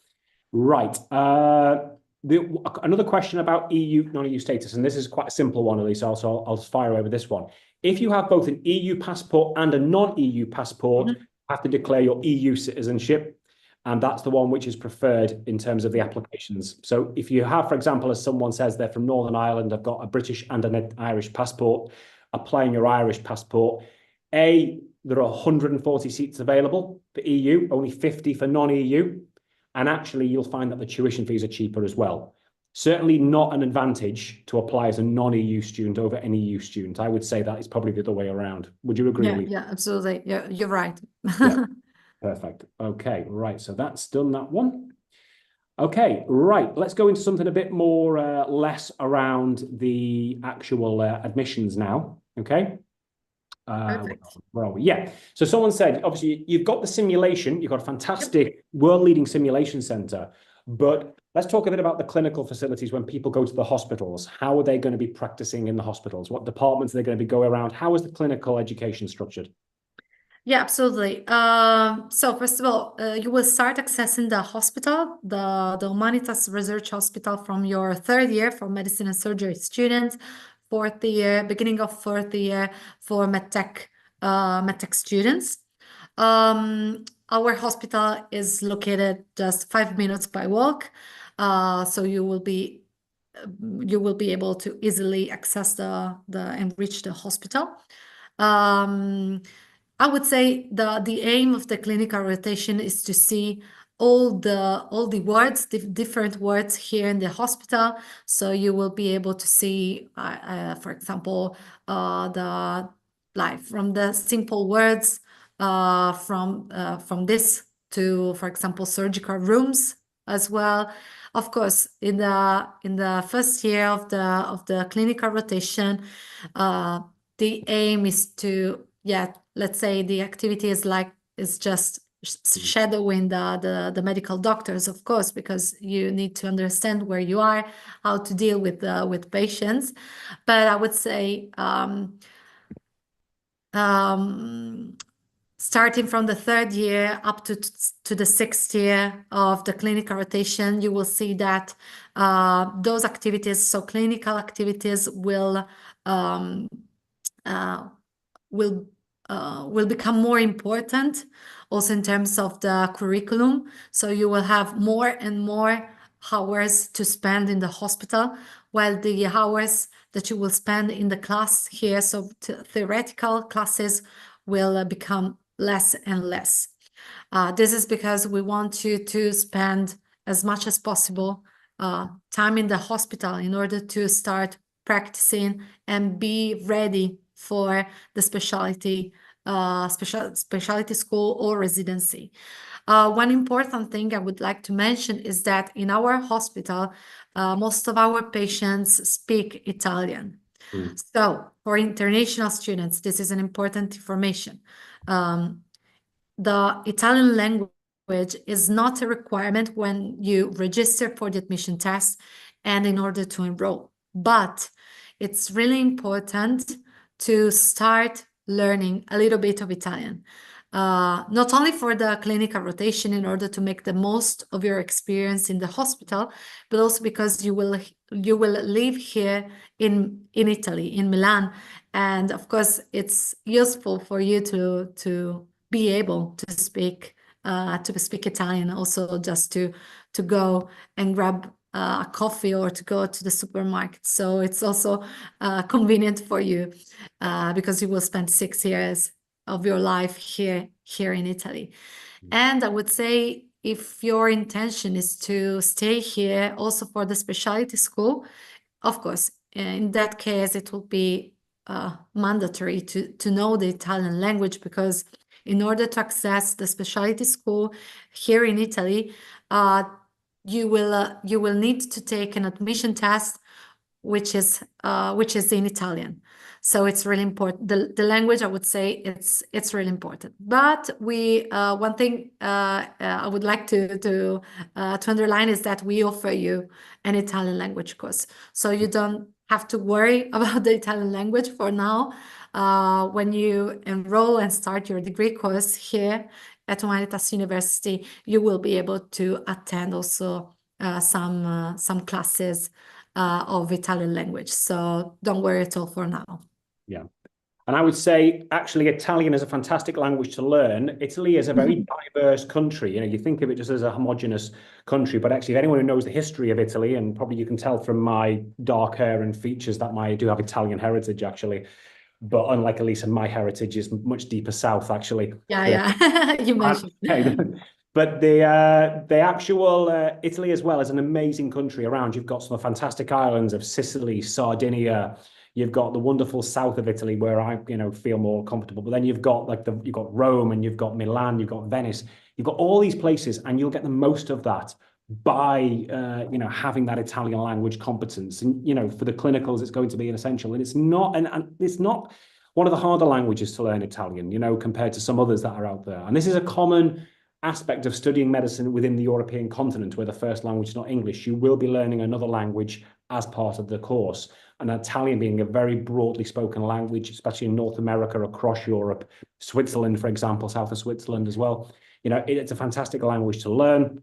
Right. Another question about EU, non-EU status, and this is quite a simple one, Elisa, so I'll fire over this one. If you have both an EU passport and a non-EU passport, you have to declare your EU citizenship, and that's the one which is preferred in terms of the applications. So if you have, for example, as someone says they're from Northern Ireland, I've got a British and an Irish passport, applying your Irish passport, there are 140 seats available for EU, only 50 for non-EU. And actually, you'll find that the tuition fees are cheaper as well. Certainly not an advantage to apply as a non-EU student over an EU student. I would say that is probably the other way around. Would you agree, Lee? Yeah, absolutely. You're right. Yeah, perfect. Okay, right. So that's done that one. Okay, right. Let's go into something a bit more less around the actual admissions now. Okay. Where are we? Yeah. So someone said, obviously, you've got the simulation, you've got a fantastic world-leading simulation center, but let's talk a bit about the clinical facilities when people go to the hospitals. How are they going to be practicing in the hospitals? What departments are they going to be going around? How is the clinical education structured? Yeah, absolutely. So first of all, you will start accessing the hospital, the Humanitas Research Hospital, from your 3rd year for medicine and surgery students, 4th year, beginning of 4th year for medtech students. Our hospital is located just 5 minutes by walk, so you will be able to easily access and reach the hospital. I would say the aim of the clinical rotation is to see all the words, different words here in the hospital. So you will be able to see, for example, the like from the simple words from this to, for example, surgical rooms as well. Of course, in the first year of the clinical rotation, the aim is to, yeah, let's say the activity is just shadowing the medical doctors, of course, because you need to understand where you are, how to deal with patients. But I would say starting from the third year up to the sixth year of the clinical rotation, you will see that those activities, so clinical activities, will become more important, also in terms of the curriculum. So you will have more and more hours to spend in the hospital, while the hours that you will spend in the class here, so theoretical classes, will become less and less. This is because we want you to spend as much as possible time in the hospital in order to start practicing and be ready for the specialty school or residency. One important thing I would like to mention is that in our hospital, most of our patients speak Italian. So for international students, this is an important information. The Italian language is not a requirement when you register for the admission test and in order to enroll, but it's really important to start learning a little bit of Italian. Not only for the clinical rotation in order to make the most of your experience in the hospital, but also because you will live here in Italy, in Milan, and of course it's useful for you to be able to speak Italian, also just to go and grab a coffee or to go to the supermarket. So it's also convenient for you because you will spend 6 years of your life here in Italy. And I would say, if your intention is to stay here also for the specialty school, of course, in that case, it will be mandatory to know the Italian language, because in order to access the specialty school here in Italy, you will need to take an admission test, which is in Italian. So it's really important. The language, I would say, it's really important. But one thing I would like to underline is that we offer you an Italian language course, so you don't have to worry about the Italian language for now. When you enroll and start your degree course here at Humanitas University, you will be able to attend also some classes of Italian language. So don't worry at all for now. Yeah. And I would say, actually, Italian is a fantastic language to learn. Italy is a very diverse country. You know, you think of it just as a homogenous country, but actually, if anyone who knows the history of Italy, and probably you can tell from my dark hair and features that I do have Italian heritage, actually. But unlike Elisa, my heritage is much deeper south, actually. Yeah, you mentioned. But the actual Italy as well is an amazing country around. You've got some fantastic islands of Sicily, Sardinia. You've got the wonderful south of Italy, where I, feel more comfortable. But then you've got you've got Rome, and you've got Milan, you've got Venice. You've got all these places, and you'll get the most of that by having that Italian language competence. And for the clinicals, it's going to be an essential. And it's not it's not one of the harder languages to learn, Italian, compared to some others that are out there. And this is a common aspect of studying medicine within the European continent, where the first language is not English. You will be learning another language as part of the course. And Italian being a very broadly spoken language, especially in North America, across Europe, Switzerland, for example, south of Switzerland as well. It's a fantastic language to learn,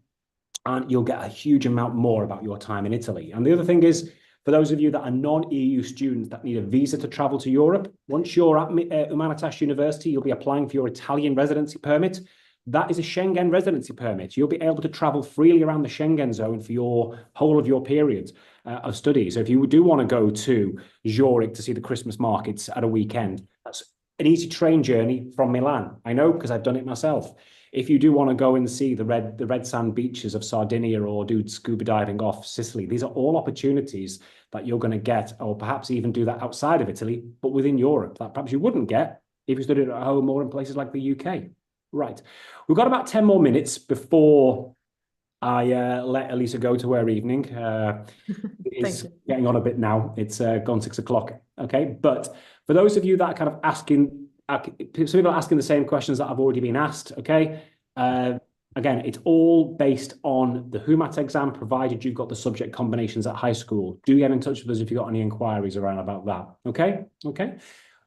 and you'll get a huge amount more about your time in Italy. And the other thing is, for those of you that are non-EU students that need a visa to travel to Europe, once you're at Humanitas University, you'll be applying for your Italian residency permit. That is a Schengen residency permit. You'll be able to travel freely around the Schengen zone for your whole of your period of study. So if you do want to go to Zurich to see the Christmas markets at a weekend, that's an easy train journey from Milan. I know, because I've done it myself. if you do want to go and see the red sand beaches of Sardinia or do scuba diving off Sicily, these are all opportunities that you're going to get, or perhaps even do that outside of Italy, but within Europe, that perhaps you wouldn't get if you studied at home or in places like the UK. Right. We've got about 10 more minutes before I let Elisa go to her evening. It's getting on a bit now. It's gone 6 o'clock. Okay. But for those of you that are kind of asking, some people are asking the same questions that have already been asked. Okay. Again, it's all based on the Humat exam, provided you've got the subject combinations at high school. Do get in touch with us if you've got any inquiries around about that. Okay. Okay.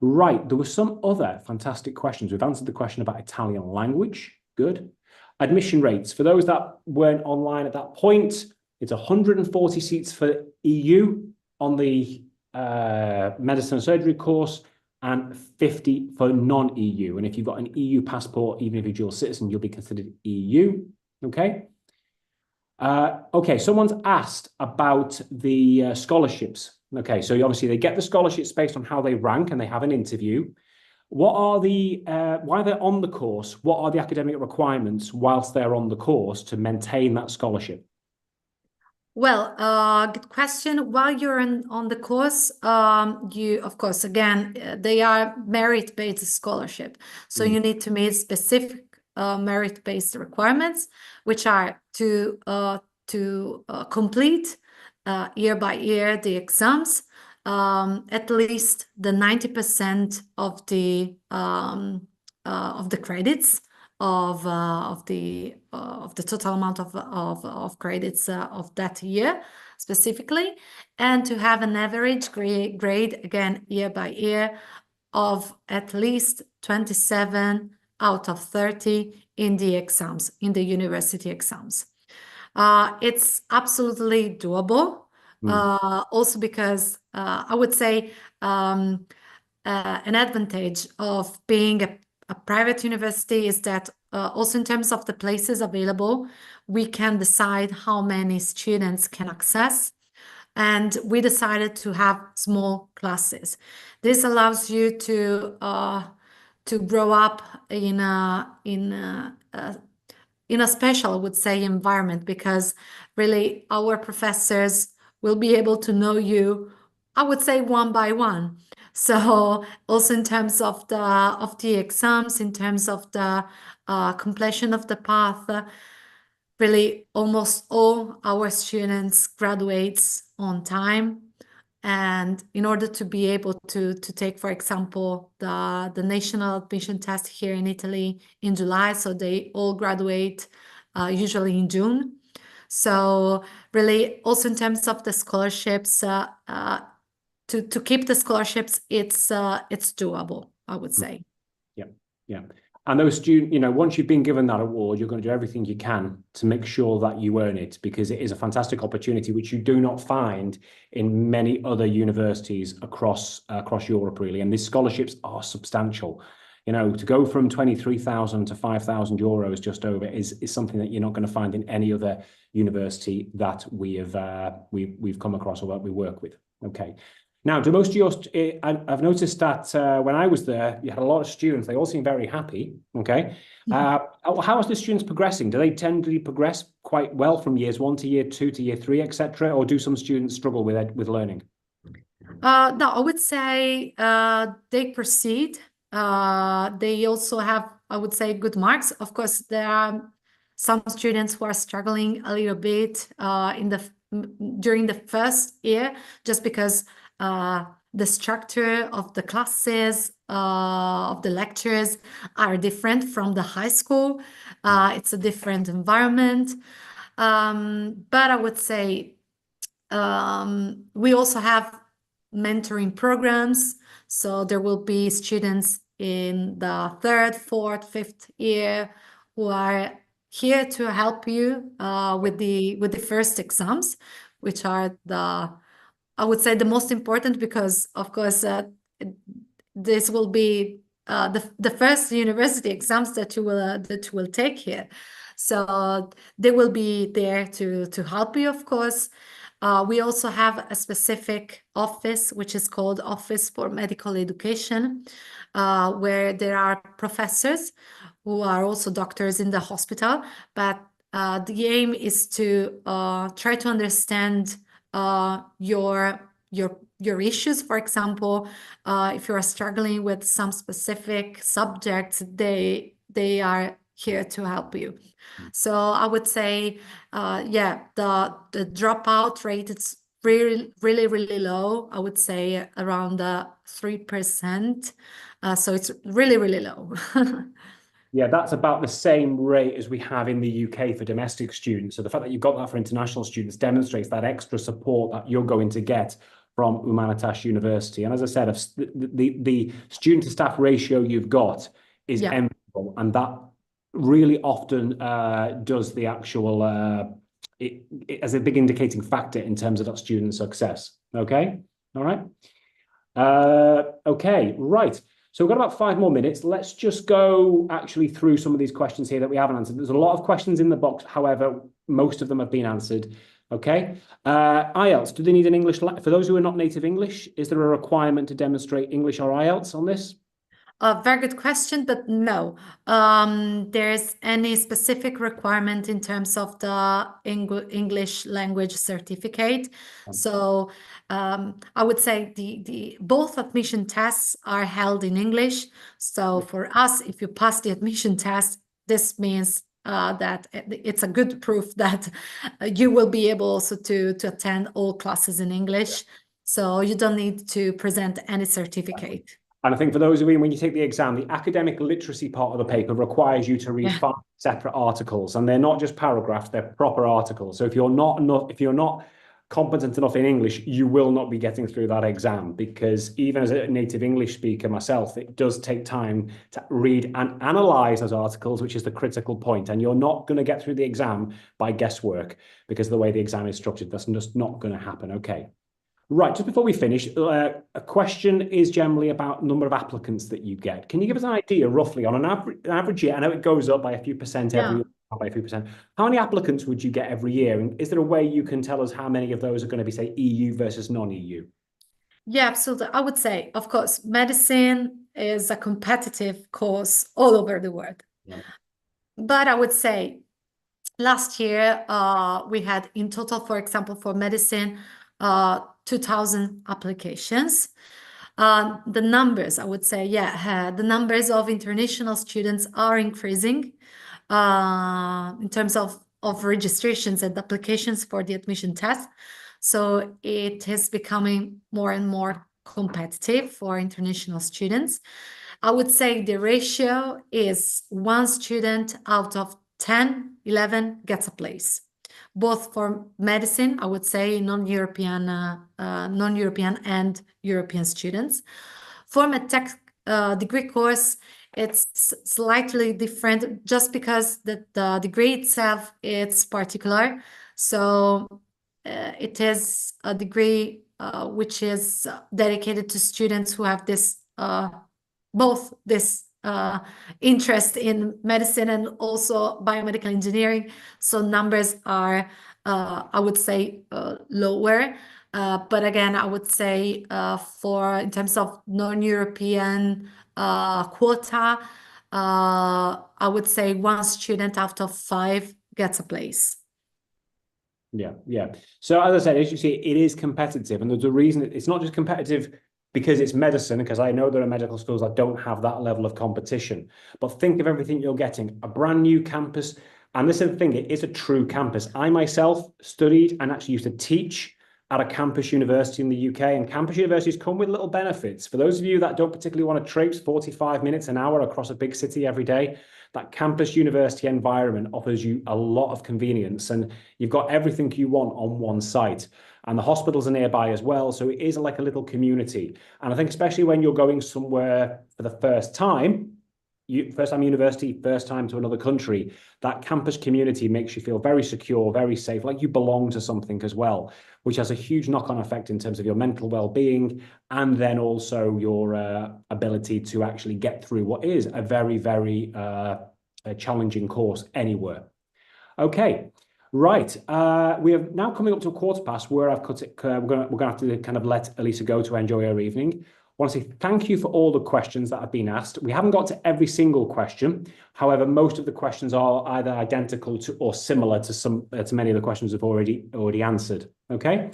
Right. There were some other fantastic questions. We've answered the question about Italian language. Good. Admission rates. For those that weren't online at that point, it's 140 seats for EU on the medicine and surgery course and 50 for non-EU. And if you've got an EU passport, even if you're dual citizen, you'll be considered EU. Okay. Okay, someone's asked about the scholarships. Okay, so obviously they get the scholarships based on how they rank and they have an interview. What are the, while they're on the course, what are the academic requirements whilst they're on the course to maintain that scholarship? Well, good question. While you're on the course, you, of course, again, they are merit-based scholarship. So you need to meet specific merit-based requirements, which are to complete year by year the exams, at least the 90% of the credits of the total amount of credits of that year specifically, and to have an average grade again year by year of at least 27 out of 30 in the exams, in the university exams. It's absolutely doable. Also because I would say an advantage of being a private university is that also in terms of the places available, we can decide how many students can access. And we decided to have small classes. This allows you to grow up in a special, I would say, environment, because really our professors will be able to know you, I would say, one by one. So also in terms of the exams, in terms of the completion of the path, really almost all our students graduates on time. And in order to be able to take, for example, the national admission test here in Italy in July, so they all graduate usually in June. So really, also in terms of the scholarships, to keep the scholarships, it's doable, I would say. Yeah, yeah. And those students, you know, once you've been given that award, you're going to do everything you can to make sure that you earn it, because it is a fantastic opportunity which you do not find in many other universities across Europe, really. And these scholarships are substantial. You know, to go from 23,000 to 5,000 euros just over is something that you're not going to find in any other university that we've come across or that we work with. Okay. Now, do most of your, I've noticed that when I was there, you had a lot of students. They all seem very happy. Okay. How are the students progressing? Do they tend to progress quite well from years 1 to year 2 to year 3, etc., or do some students struggle with learning? No, I would say they proceed. They also have, I would say, good marks. Of course, there are some students who are struggling a little bit during the first year, just because the structure of the classes, of the lectures are different from the high school. It's a different environment. But I would say we also have mentoring programs. So there will be students in the 3rd, 4th, 5th year who are here to help you with the first exams, which are I would say the most important, because of course this will be the first university exams that you will take here. So they will be there to help you, of course. We also have a specific office, which is called Office for Medical Education, where there are professors who are also doctors in the hospital, but the aim is to try to understand your issues. For example, if you are struggling with some specific subjects, they are here to help you. So I would say, yeah, the dropout rate is really low. I would say around 3%. So it's really low. Yeah, that's about the same rate as we have in the UK for domestic students. So the fact that you've got that for international students demonstrates that extra support that you're going to get from Humanitas University. And as I said, the student to staff ratio you've got is Yeah. enviable, and that really often does the actual as a big indicating factor in terms of that student success. Okay, all right. Okay, right. So we've got about 5 more minutes. Let's just go actually through some of these questions here that we haven't answered. There's a lot of questions in the box. However, most of them have been answered. Okay. IELTS, do they need an English? For those who are not native English, is there a requirement to demonstrate English or IELTS on this? A very good question, but no, there's any specific requirement in terms of the English language certificate. So I would say the both admission tests are held in English. So for us, if you pass the admission test, this means that it's a good proof that you will be able also to attend all classes in English. So you don't need to present any certificate. And I think for those of you, when you take the exam, the academic literacy part of the paper requires you to read 5 separate articles, and they're not just paragraphs, they're proper articles. So if you're not competent enough in English, you will not be getting through that exam, because even as a native English speaker myself, it does take time to read and analyze those articles, which is the critical point. And you're not going to get through the exam by guesswork, because of the way the exam is structured. That's just not going to happen. Okay. Right, just before we finish, a question is generally about number of applicants that you get. Can you give us an idea roughly on an average year? I know it goes up by a few percent every year, by a few percent. How many applicants would you get every year? And is there a way you can tell us how many of those are going to be, say, EU versus non-EU? Yeah, absolutely. I would say, of course, medicine is a competitive course all over the world. Yeah. But I would say last year, we had in total, for example, for medicine, 2,000 applications. The numbers, I would say, yeah, the numbers of international students are increasing in terms of registrations and applications for the admission test. So it is becoming more and more competitive for international students. I would say the ratio is 1 student out of 10, 11 gets a place. Both for medicine, I would say non-European and European students. For medtech degree course, it's slightly different just because the degree itself is particular. So it is a degree which is dedicated to students who have this both this interest in medicine and also biomedical engineering. So numbers are, I would say, lower. But again, I would say in terms of non-European quota, I would say 1 student out of 5 gets a place. Yeah, yeah. So as I said, as you see, it is competitive, and there's a reason. It's not just competitive because it's medicine, because I know there are medical schools that don't have that level of competition. But think of everything you're getting, a brand new campus. And this is the thing, it is a true campus. I myself studied and actually used to teach at a campus university in the UK, and campus universities come with little benefits. For those of you that don't particularly want to traipse 45 minutes, an hour across a big city every day, that campus university environment offers you a lot of convenience, and you've got everything you want on one site. And the hospitals are nearby as well. So it is like a little community. And I think especially when you're going somewhere for the first time university, first time to another country, that campus community makes you feel very secure, very safe, like you belong to something as well, which has a huge knock-on effect in terms of your mental well-being, and then also your ability to actually get through what is a very, very challenging course anywhere. Okay. Right. We are now coming up to 1/4 past where I've cut it. We're gonna have to kind of let Elisa go to enjoy her evening. want to say thank you for all the questions that have been asked. We haven't got to every single question. However, most of the questions are either identical to or similar to many of the questions we've already answered. Okay.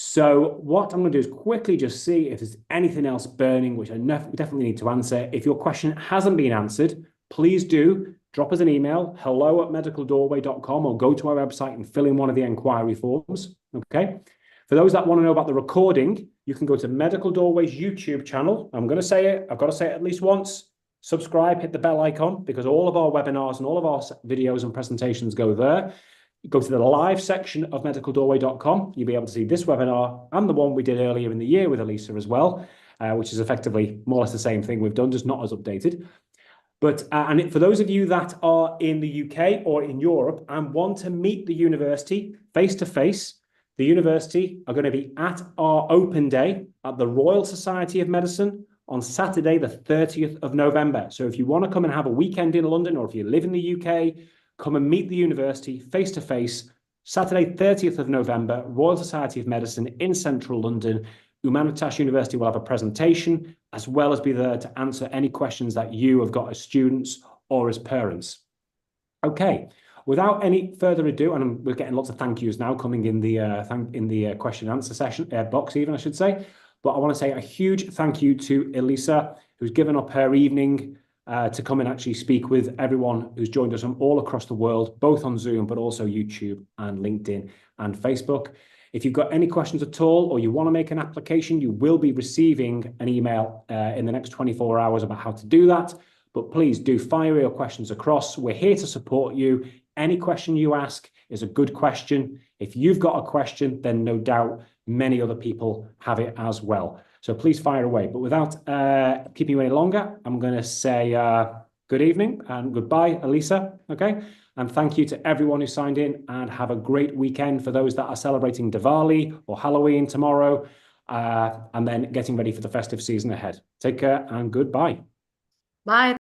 So what I'm going to do is quickly just see if there's anything else burning, which I definitely need to answer. If your question hasn't been answered, please do drop us an email, hello@medicaldoorway.com, or go to our website and fill in one of the inquiry forms. Okay. For those that want to know about the recording, you can go to Medical Doorway's YouTube channel. I'm going to say it. I've got to say it at least once. Subscribe, hit the bell icon, because all of our webinars and all of our videos and presentations go there. Go to the live section of medicaldoorway.com. You'll be able to see this webinar and the one we did earlier in the year with Elisa as well, which is effectively more or less the same thing we've done, just not as updated. But and for those of you that are in the UK or in Europe and want to meet the university face to face, the university are going to be at our open day at the Royal Society of Medicine on Saturday, the 30th of November. So if you want to come and have a weekend in London, or if you live in the UK, come and meet the university face to face, Saturday, 30th of November, Royal Society of Medicine in central London. Humanitas University will have a presentation, as well as be there to answer any questions that you have got as students or as parents. Okay, without any further ado, and we're getting lots of thank yous now coming in the question and answer session box, even I should say. But I want to say a huge thank you to Elisa, who's given up her evening to come and actually speak with everyone who's joined us from all across the world, both on Zoom, but also YouTube and LinkedIn and Facebook. If you've got any questions at all, or you want to make an application, you will be receiving an email in the next 24 hours about how to do that. But please do fire your questions across. We're here to support you. Any question you ask is a good question. If you've got a question, then no doubt many other people have it as well. So please fire away. But without keeping you any longer, I'm going to say good evening and goodbye, Elisa. Okay. And thank you to everyone who signed in, and have a great weekend for those that are celebrating Diwali or Halloween tomorrow, and then getting ready for the festive season ahead. Take care and goodbye. Bye.